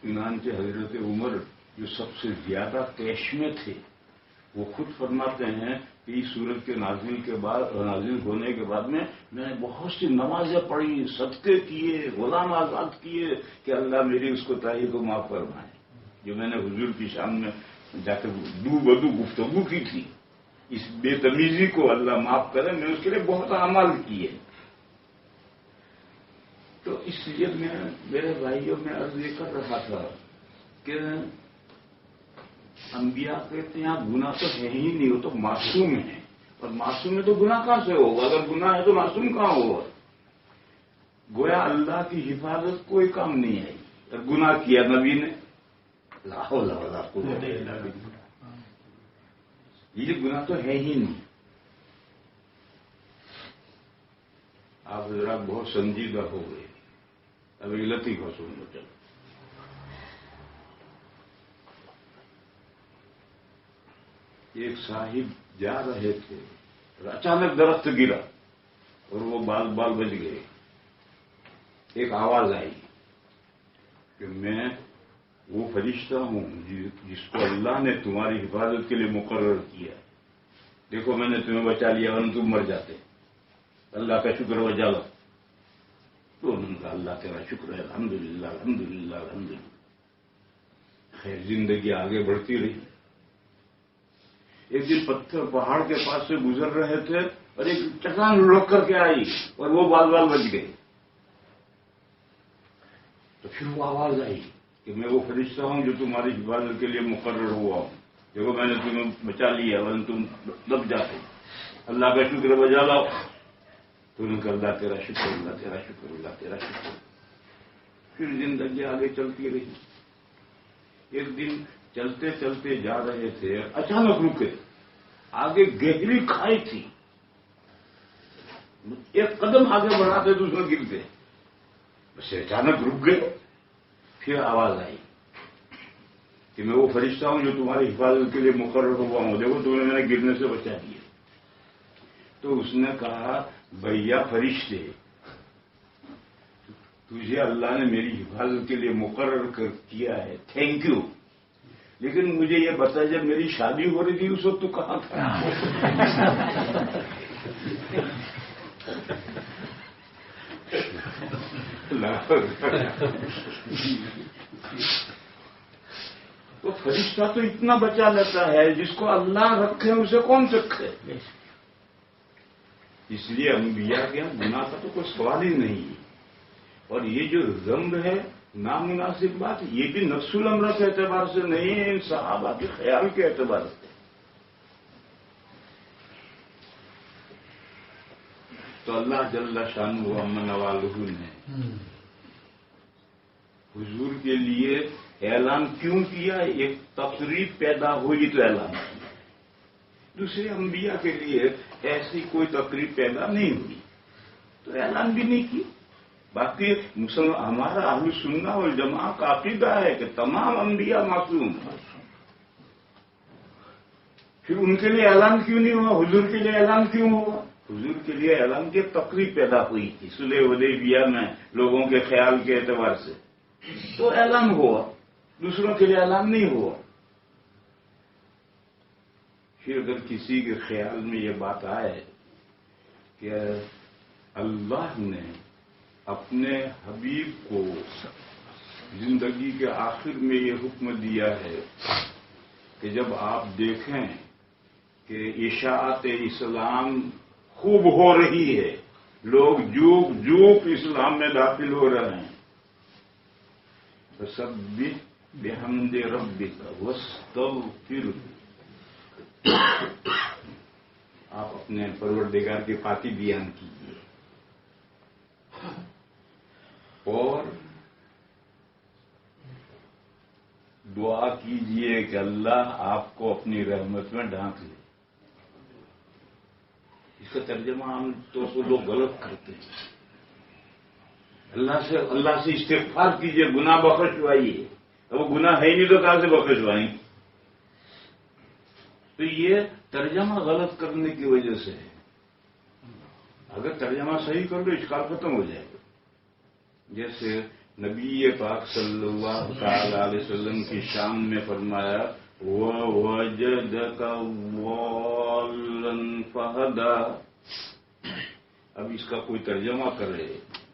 چنانچہ حضرت عمر جو سب سے زیادہ طیش میں تھے، وہ خود فرماتے ہیں کہ اس سورت کے نازل ہونے کے بعد میں نے بہت سی نمازیں پڑھی، صدقے کیے، غلام آزاد کیے کہ اللہ میری اس کوتاہی کو معاف فرمائے جو میں نے حضور کی شان میں جا کے دو بدو گفتگو کی تھی، اس بے تمیزی کو اللہ معاف کرے، میں اس کے لیے بہت اعمال کیے۔ تو اس لیے میں میرے بھائیوں میں عرض یہ کر رہا تھا کہ انبیاء کہتے ہیں گناہ تو ہے ہی نہیں، وہ تو معصوم ہیں، اور معصوم میں تو گناہ کہاں سے ہوگا؟ اگر گناہ ہے تو معصوم کہاں ہوگا؟ گویا اللہ کی حفاظت کوئی کام نہیں آئی، اور گناہ کیا نبی نے، لا حول ولا قوت الا باللہ، یہ گناہ تو ہے ہی نہیں۔ آپ ذرا بہت سنجیدہ ہو گئے، ابھی لطیفہ سن لو۔ چلو، ایک صاحب جا رہے تھے، اچانک درخت گرا اور وہ بال بج گئے۔ ایک آواز آئی کہ میں وہ فرشتہ ہوں جس کو اللہ نے تمہاری حفاظت کے لیے مقرر کیا، دیکھو میں نے تمہیں بچا لیا ورنہ تم مر جاتے، اللہ کا شکر و جالا۔ تو انہوں نے کہا اللہ تیرا شکر ہے، الحمدللہ الحمدللہ الحمدللہ۔ خیر زندگی آگے بڑھتی رہی، ایک دن پتھر پہاڑ کے پاس سے گزر رہے تھے اور ایک چٹان لڑک کر کے آئی اور وہ بال بال بچ گئے. تو پھر وہ آواز آئی کہ میں وہ فرشتہ ہوں جو تمہاری حفاظت کے لیے مقرر ہوا ہوں. دیکھو میں نے تمہیں بچا لیا ورنہ تم دب جاتے. اللہ کا شکر بجا لاؤ. تو نے کہا اللہ تیرا شکر، اللہ تیرا شکر، اللہ تیرا شکر. پھر زندگی آگے چلتی رہی. ایک دن چلتے چلتے جا رہے تھے، اچانک رکے. آگے گہری کھائی تھی. ایک قدم آگے بڑھاتے تو اس میں گرتے. بس اچانک رک گئے. پھر آواز آئی کہ میں وہ فرشتہ ہوں جو تمہاری حفاظت کے لیے مقرر ہوا ہوں. دیکھو تم نے گرنے سے بچا دیا. تو اس نے کہا بھیا فرشتے، تجھے اللہ نے میری حفاظت کے لیے مقرر کیا ہے، تھینک یو. لیکن مجھے یہ بتا جب میری شادی ہو رہی تھی اس وقت تو کہاں تھا؟ تو فرشتہ تو اتنا بچا لیتا ہے، جس کو اللہ رکھے اسے کون رکھے؟ اس لیے انبیاء کے گناہ کا تو کوئی سوال ہی نہیں. اور یہ جو ذنب ہے نامناسب بات، یہ بھی نفس الامر کے اعتبار سے نہیں ہے، ان صحابہ کے خیال کے اعتبار سے. تو اللہ جل شانہ و امن والہ نے حضور کے لیے اعلان کیوں کیا؟ ایک تقریب پیدا ہوئی تو اعلان کیا. دوسرے انبیاء کے لیے ایسی کوئی تقریب پیدا نہیں ہوئی تو اعلان بھی نہیں کی. باقی ہمارا اہل سنہ والجماعہ کا عقیدہ ہے کہ تمام انبیاء معصوم ہیں. پھر ان کے لیے اعلان کیوں نہیں ہوا؟ حضور کے لیے اعلان کیوں ہوا؟ حضور کے لیے اعلان کی تقریب پیدا ہوئی تھی صلح حدیبیہ میں لوگوں کے خیال کے اعتبار سے، تو اعلان ہوا. دوسروں کے لیے اعلان نہیں ہوا. پھر اگر کسی کے خیال میں یہ بات آئے کہ اللہ نے اپنے حبیب کو زندگی کے آخر میں یہ حکم دیا ہے کہ جب آپ دیکھیں کہ اشاعت اسلام خوب ہو رہی ہے، لوگ جوک جوک اسلام میں داخل ہو رہے ہیں، تو سب بحمد ربک واستغفرہ، آپ اپنے پروردگار کی پاکی بیان کیجیے اور دعا کیجیے کہ اللہ آپ کو اپنی رحمت میں ڈھانک لے. اس کا ترجمہ عام طور سے لوگ غلط کرتے ہیں. اللہ سے استغفار کیجیے، گناہ بخشوائیے. وہ گناہ ہے ہی نہیں تو کہاں سے بخشوائیں؟ تو یہ ترجمہ غلط کرنے کی وجہ سے ہے. اگر ترجمہ صحیح کر لو اشکال ختم ہو جائے گا. جیسے نبی پاک صلی اللہ تعالی علیہ وسلم کی شان میں فرمایا وَوَجَدَكَ ضَالًّا فَهَدَىٰ. اب اس کا کوئی ترجمہ کرے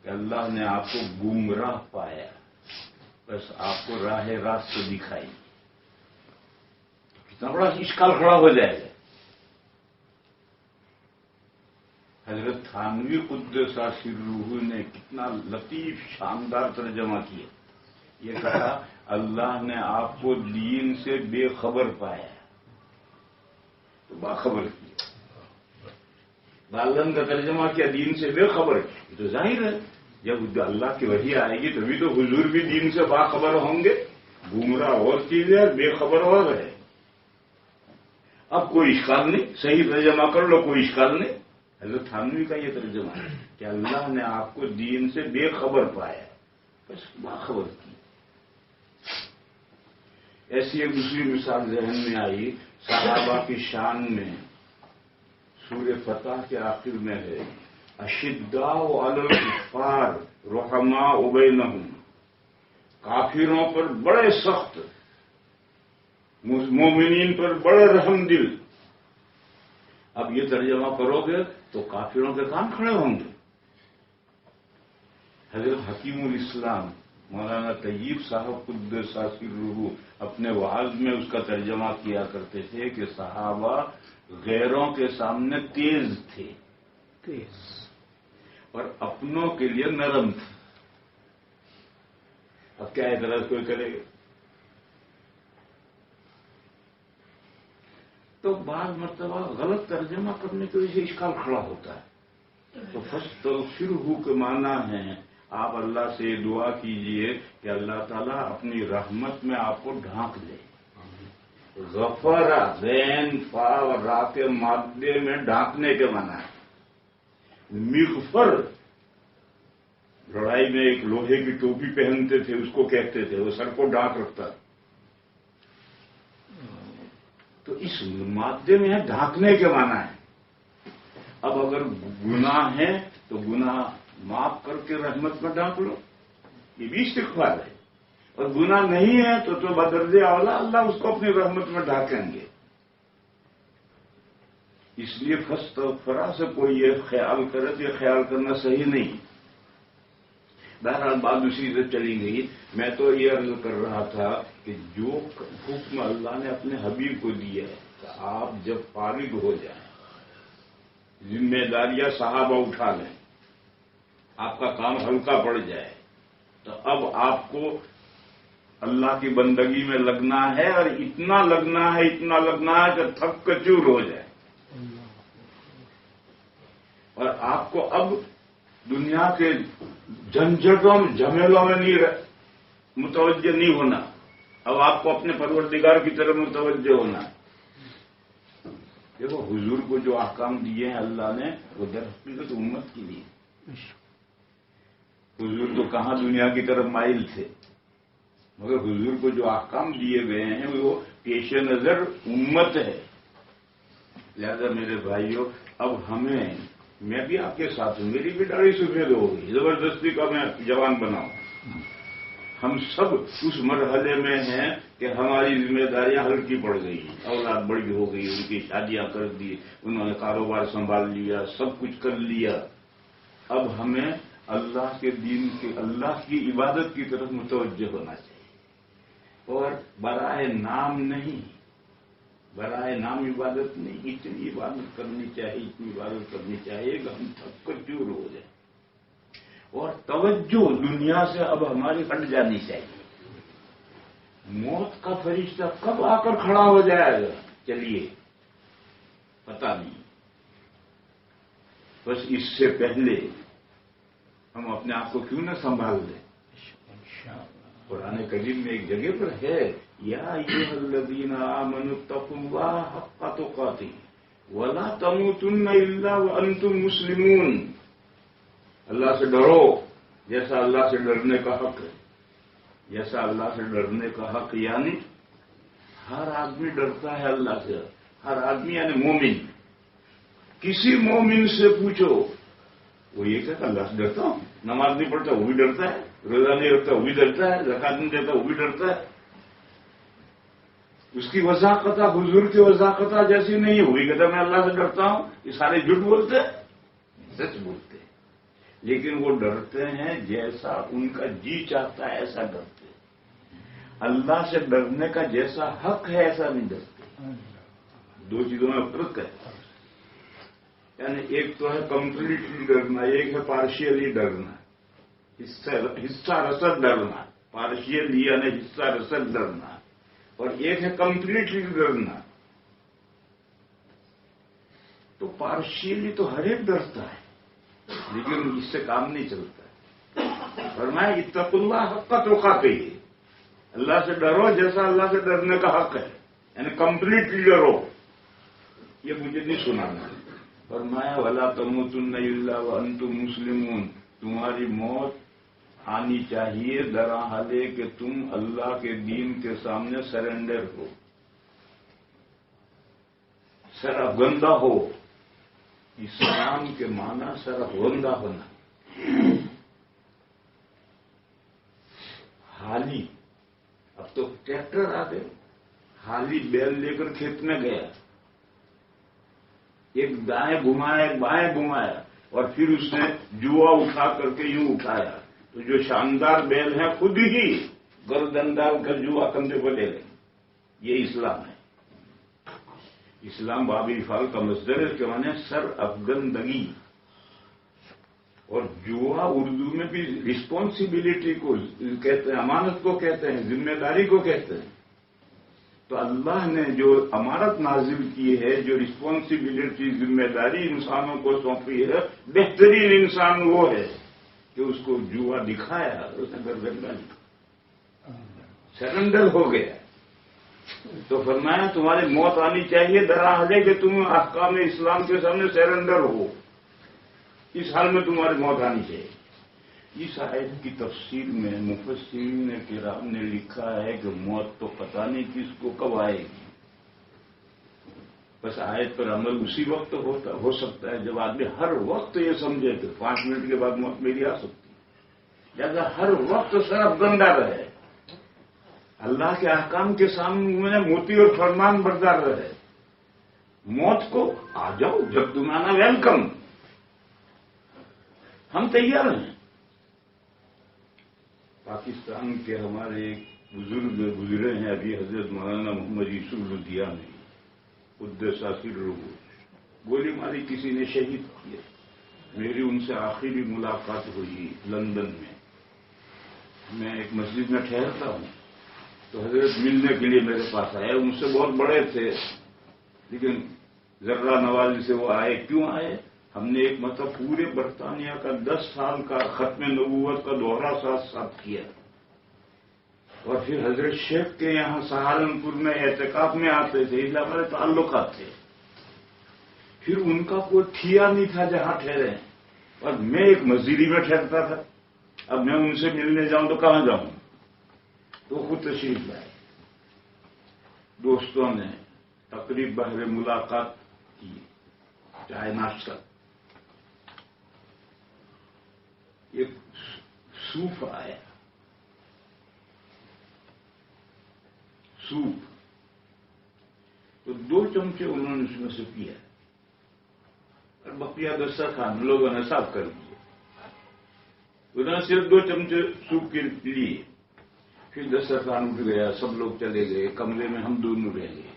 کہ اللہ نے آپ کو گمراہ پایا، بس آپ کو راہ راست سے دکھائی، کتنا بڑا اشکال کھڑا ہو جائے گا. حضرت تھانوی قدس سرہ نے کتنا لطیف شاندار ترجمہ کیا. یہ کہا اللہ نے آپ کو دین سے بے خبر پایا تو باخبر کیا. بالن کا ترجمہ کیا دین سے بے خبر. یہ تو ظاہر ہے جب اللہ کی وحی آئے گی تبھی تو حضور بھی دین سے باخبر ہوں گے. گمراہ اور چیز ہے، بے خبر اور ہے. اب کوئی اشکال نہیں، صحیح ترجمہ کر لو، کوئی اشکال نہیں. حضرت تھانوی کا یہ ترجمہ ہے کہ اللہ نے آپ کو دین سے بے خبر پایا، بس باخبر کی. ایسی ایک دوسری مثال ذہن میں آئی صحابہ کی شان میں. سورہ فتح کے آخر میں ہے اشداء علی الکفار رحماء بینہم، کافروں پر بڑے سخت، مومنین پر بڑے رحم دل. اب یہ ترجمہ کرو گے تو کافروں کے کان کھڑے ہوں گے. حضرت حکیم الاسلام مولانا طیب صاحب قدس سرہ اپنے وعظ میں اس کا ترجمہ کیا کرتے تھے کہ صحابہ غیروں کے سامنے تیز تھے اور اپنوں کے لیے نرم تھے. اب کیا اعتراض کوئی کرے گا؟ تو بعض مرتبہ غلط ترجمہ کرنے کی وجہ سے اشکال کھڑا ہوتا ہے. تو فاستغفرہ کے معنی ہیں آپ اللہ سے دعا کیجئے کہ اللہ تعالیٰ اپنی رحمت میں آپ کو ڈھانک لے. غفر زین فا اور را کے مادے میں ڈھانکنے کے معنی ہے. مغفر لڑائی میں ایک لوہے کی ٹوپی پہنتے تھے, اس کو کہتے تھے, وہ سر کو ڈھانک رکھتا. تو اس مادے میں ڈھانکنے کے معنی ہے. اب اگر گناہ ہے تو گناہ معاف کر کے رحمت میں ڈھانک لو, یہ بھی استغفار ہے. اور گناہ نہیں ہے تو بدرجہ اولا اللہ اس کو اپنی رحمت میں ڈھانکیں گے. اس لیے فاستغفرہ سے کوئی یہ خیال کرے تو یہ خیال کرنا صحیح نہیں. بہرحال بات دوسری طرف چلی گئی. میں تو یہ عرض کر رہا تھا کہ جو حکم اللہ نے اپنے حبیب کو دیا ہے کہ آپ جب فارغ ہو جائیں, ذمہ داریاں صحابہ اٹھا لیں, آپ کا کام ہلکا پڑ جائے, تو اب آپ کو اللہ کی بندگی میں لگنا ہے, اور اتنا لگنا ہے کہ تھک کر چور ہو جائے. اور آپ کو اب دنیا کے جھنجھٹوں جھمیلوں میں متوجہ نہیں ہونا. اب آپ کو اپنے پروردگار کی طرف متوجہ ہونا. دیکھو حضور کو جو احکام دیے ہیں اللہ نے, وہ در حقیقت امت کے لیے. حضور تو کہاں دنیا کی طرف مائل تھے, مگر حضور کو جو احکام دیے گئے ہیں وہ پیش نظر امت ہے. لہذا میرے بھائیوں, اب ہمیں, میں بھی آپ کے ساتھ ہوں, میری بھی داڑھی سفید ہو گئی, زبردستی کا میں جوان بناؤں. ہم سب اس مرحلے میں ہیں کہ ہماری ذمہ داریاں ہلکی پڑ گئی ہیں. اولاد بڑی ہو گئی, ان کی شادیاں کر دی, انہوں نے کاروبار سنبھال لیا, سب کچھ کر لیا. اب ہمیں اللہ کے دین کے, اللہ کی عبادت کی طرف متوجہ ہونا چاہیے. اور برائے نام نہیں, برائے نام عبادت نہیں, اتنی عبادت کرنی چاہیے کہ ہم تھک کر چور ہو جائیں. اور توجہ دنیا سے اب ہماری ہٹ جانی چاہیے. موت کا فرشتہ کب آ کر کھڑا ہو جائے گا چلیے پتہ نہیں. بس اس سے پہلے ہم اپنے آپ کو کیوں نہ سنبھال لیں. قرآن کریم میں ایک جگہ پر ہے, یا ایھا الذین آمنوا اتقوا اللہ حق تقاتہ ولا تموتن الا وانتم مسلمون. اللہ سے ڈرو جیسا اللہ سے ڈرنے کا حق ہے. جیسا اللہ سے ڈرنے کا حق یعنی ہر آدمی ڈرتا ہے اللہ سے. ہر آدمی یعنی مومن. کسی مومن سے پوچھو, وہ یہ کہتا اللہ سے ڈرتا ہوں. نماز نہیں پڑھتا وہ بھی ڈرتا ہے, روزہ نہیں رکھتا وہ بھی ڈرتا ہے, زکات نہیں دیتا وہ بھی ڈرتا ہے. اس کی وضاحت حضور کی وضاحت جیسی نہیں ہوئی. کہتا میں اللہ سے ڈرتا ہوں. یہ سارے جھوٹ بولتے ہیں, سچ بولتے ہیں. لیکن وہ ڈرتے ہیں جیسا ان کا جی چاہتا ہے ایسا ڈرتے ہیں. اللہ سے ڈرنے کا جیسا حق ہے ایسا نہیں ڈرتے. دو چیزوں میں فرق ہے. یعنی ایک تو ہے کمپلیٹلی ڈرنا, ایک ہے پارشیلی ڈرنا, حصہ رسد ڈرنا. پارشیلی یعنی حصہ رسد ڈرنا, اور ایک ہے کمپلیٹلی ڈرنا. تو پارشیلی تو ہر ایک ڈرتا ہے, لیکن اس سے کام نہیں چلتا. فرمایا اتقوا اللہ حق تقاتہ, اللہ سے ڈرو جیسا اللہ سے ڈرنے کا حق ہے, یعنی کمپلیٹلی ڈرو. یہ مجھے نہیں سنانا. فرمایا ولا تموتن الا وانتم مسلمون, تمہاری موت آنی چاہیے درحالے کہ تم اللہ کے دین کے سامنے سرنڈر ہو, سرافگندہ ہو. اسلام کے معنی سرافگندہ ہونا. حالی, اب تو ٹریکٹر آ گئے. حالی بیل لے کر کھیت میں گیا, ایک دائیں گھمایا ایک بائیں گھمایا, اور پھر اس نے جوا اٹھا کر کے یوں اٹھایا, تو جو شاندار بیل ہیں خود ہی گردن ڈال کر جوا کندھے پر لے لیں. یہ اسلام ہے. اسلام باب افعال کا مصدر ہے کہ معنی سر افگندگی. اور جوا اردو میں بھی رسپانسبلٹی کو کہتے ہیں، امانت کو کہتے ہیں، ذمہ داری کو کہتے ہیں. تو اللہ نے جو امانت نازل کی ہے، جو رسپانسبلٹی ذمہ داری انسانوں کو سونپی ہے، بہترین انسان وہ ہے کہ اس کو جوا دکھایا، اس نے گردن ڈالی، سرنڈر ہو گیا. تو فرمایا تمہاری موت آنی چاہیے دراحلے کہ تم احکام اسلام کے سامنے سرنڈر ہو. اس حال میں تمہاری موت آنی چاہیے. اس آیت کی تفسیر میں مفسرین کرام نے لکھا ہے کہ موت تو پتہ نہیں کس کو کب آئے گی، بس آیت پر عمل اسی وقت ہو سکتا ہے جب آدمی ہر وقت یہ سمجھے کہ 5 منٹ کے بعد موت میری آ سکتی ہے. لہذا ہر وقت سرف گندا رہے، اللہ کے احکام کے سامنے موتی اور فرمان بردار رہے. موت کو آ جاؤ جب تم آنا، ویلکم، ہم تیار ہیں. پاکستان کے ہمارے ایک بزرگ گزرے ہیں ابھی، حضرت مولانا محمد یوسف لدھیانوی قدس سرہ، گولی ماری کسی نے شہید کیا. میری ان سے آخری ملاقات ہوئی لندن میں. میں ایک مسجد میں ٹھہرتا ہوں تو حضرت ملنے کے لیے میرے پاس آئے. ان سے بہت بڑے تھے لیکن ذرہ نوازی سے وہ آئے. کیوں آئے؟ ہم نے ایک مطلب پورے برطانیہ کا 10 سال کا ختم نبوت کا دورہ ساتھ کیا، اور پھر حضرت شیخ کے یہاں سہارنپور میں اعتکاف میں آتے تھے، اس لیے ہمارے تعلقات تھے. پھر ان کا کوئی ٹھیا نہیں تھا جہاں ٹھہرے، اور میں ایک مسجد میں ٹھہرتا تھا. اب میں ان سے ملنے جاؤں تو کہاں جاؤں؟ تو خود تشریف لائے. دوستوں نے تقریب بہر ملاقات کی، چائے ناشتہ. ایک سوپ آیا، سوپ تو 2 چمچے انہوں نے اس میں سے پیا، اور بقیہ دسترخوان لوگوں نے صاف کر دیے. انہوں نے صرف 2 چمچے سوپ کے لیے. پھر دسترخوان اٹھ گیا، سب لوگ چلے گئے، کمرے میں ہم دونوں رہ گئے.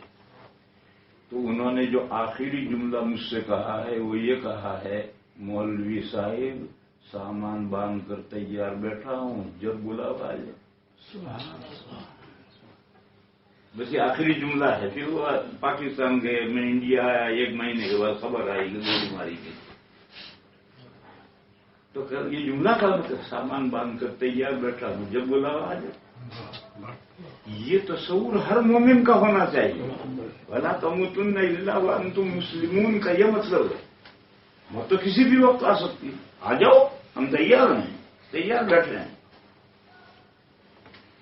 تو انہوں نے جو آخری جملہ مجھ سے کہا ہے وہ یہ کہا ہے، مولوی صاحب سامان باندھ کر تیار بیٹھا ہوں، جب بلاوا آ جائے. بس یہ آخری جملہ ہے. پھر وہ پاکستان گئے، میں انڈیا آیا، 1 مہینے کے بعد خبر آئی کہ گولی ماری گئی. تو یہ جملہ تھا، سامان باندھ کر تیار بیٹھا ہوں، جب بلاوا آ جائے. یہ تصور ہر مومن کا ہونا چاہیے. وَلَا تَمُوتُنَّ إِلَّا وَأَنْتُمْ مُسْلِمُونَ کا یہ مطلب ہے. موت تو کسی بھی وقت آ سکتی ہے. آ جاؤ، ہم تیار ہیں، تیار بیٹھے ہیں.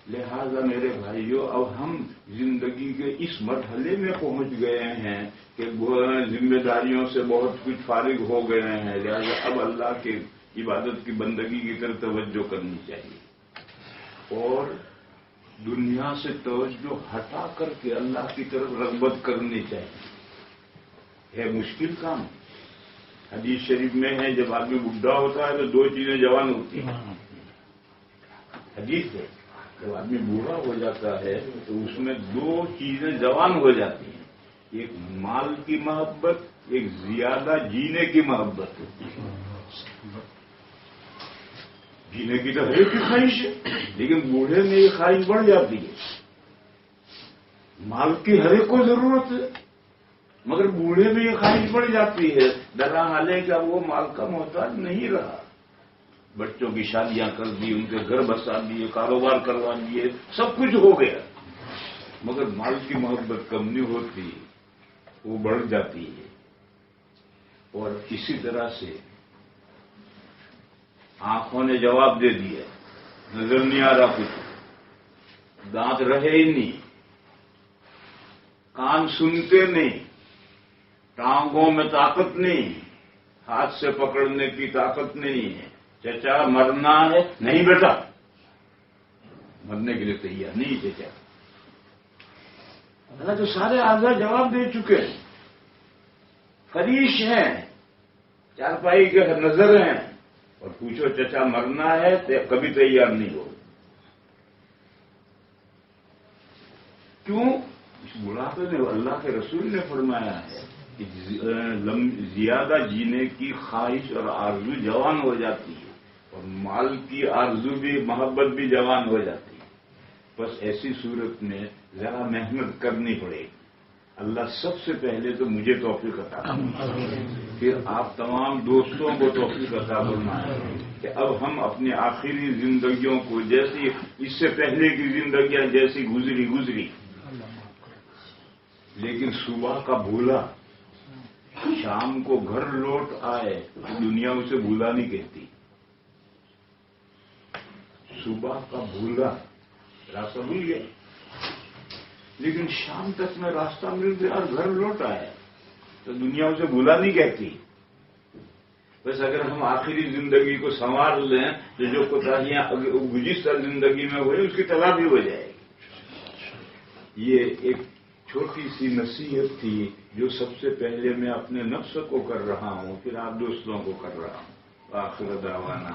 لہذا میرے بھائیوں، اب ہم زندگی کے اس مرحلے میں پہنچ گئے ہیں کہ ذمہ داریوں سے بہت کچھ فارغ ہو گئے ہیں. لہذا اب اللہ کی عبادت کی بندگی کی طرف توجہ کرنی چاہیے، اور دنیا سے توجہ ہٹا کر کے اللہ کی طرف رغبت کرنی چاہیے. ہے مشکل کام. حدیث شریف میں ہے جب آدمی بڈھا ہوتا ہے تو 2 چیزیں جوان ہوتی ہیں. حدیث ہے جب آدمی بوڑھا ہو جاتا ہے تو اس میں 2 چیزیں جوان ہو جاتی ہیں. ایک مال کی محبت، ایک زیادہ جینے کی محبت. جینے کی تو ہر ایک کی خواہش ہے، لیکن بوڑھے میں یہ خواہش بڑھ جاتی ہے. مال کی ہر ایک کو ضرورت ہے، مگر بوڑھے میں یہ خواہش بڑھ جاتی ہے. دراحلے کہ اب وہ مال کا محتاج نہیں رہا. بچوں کی شادیاں کر دی، ان کے گھر بسا دیے، کاروبار کروا دیے، سب کچھ ہو گیا، مگر مال کی محبت کم نہیں ہوتی، وہ بڑھ جاتی ہے. اور اسی طرح سے آنکھوں نے جواب دے دیا، نظر نہیں آ رہا کچھ، دانت رہے ہی نہیں، کان سنتے نہیں، ٹانگوں میں طاقت نہیں، ہاتھ سے پکڑنے کی طاقت نہیں ہے. چچا مرنا ہے؟ نہیں بیٹا، مرنے کے لیے تیار نہیں چچا. اللہ تو سارے اعضاء جواب دے چکے ہیں، فریش ہیں، چارپائی کے نظر ہیں، اور پوچھو چچا مرنا ہے تو کبھی تیار نہیں ہو. کیوں؟ اس بڑھاپے میں اللہ کے رسول نے فرمایا ہے کہ زیادہ جینے کی خواہش اور آرزو جوان ہو جاتی ہے، اور مال کی آرزو بھی، محبت بھی جوان ہو جاتی ہے. بس ایسی صورت میں ذرا محنت کرنی پڑے گی. اللہ سب سے پہلے تو مجھے توفیق عطا فرمائے، پھر آپ تمام دوستوں کو توفیق عطا فرمائے کہ اب ہم اپنی آخری زندگیوں کو، جیسی اس سے پہلے کی زندگیاں جیسی گزری، لیکن صبح کا بھولا شام کو گھر لوٹ آئے، دنیا اسے بھولا نہیں کہتی. صبح کا بھولا راستہ بھول گیا، لیکن شام تک میں راستہ مل گیا اور گھر لوٹ آیا تو دنیا اسے بھولا نہیں کہتی. بس اگر ہم آخری زندگی کو سنوار لیں تو جو کوتاہیاں گزشتہ زندگی میں ہوئی اس کی تلافی ہو جائے گی. یہ ایک چھوٹی سی نصیحت تھی جو سب سے پہلے میں اپنے نفس کو کر رہا ہوں، پھر آپ دوستوں کو کر رہا ہوں. آخر دعوانا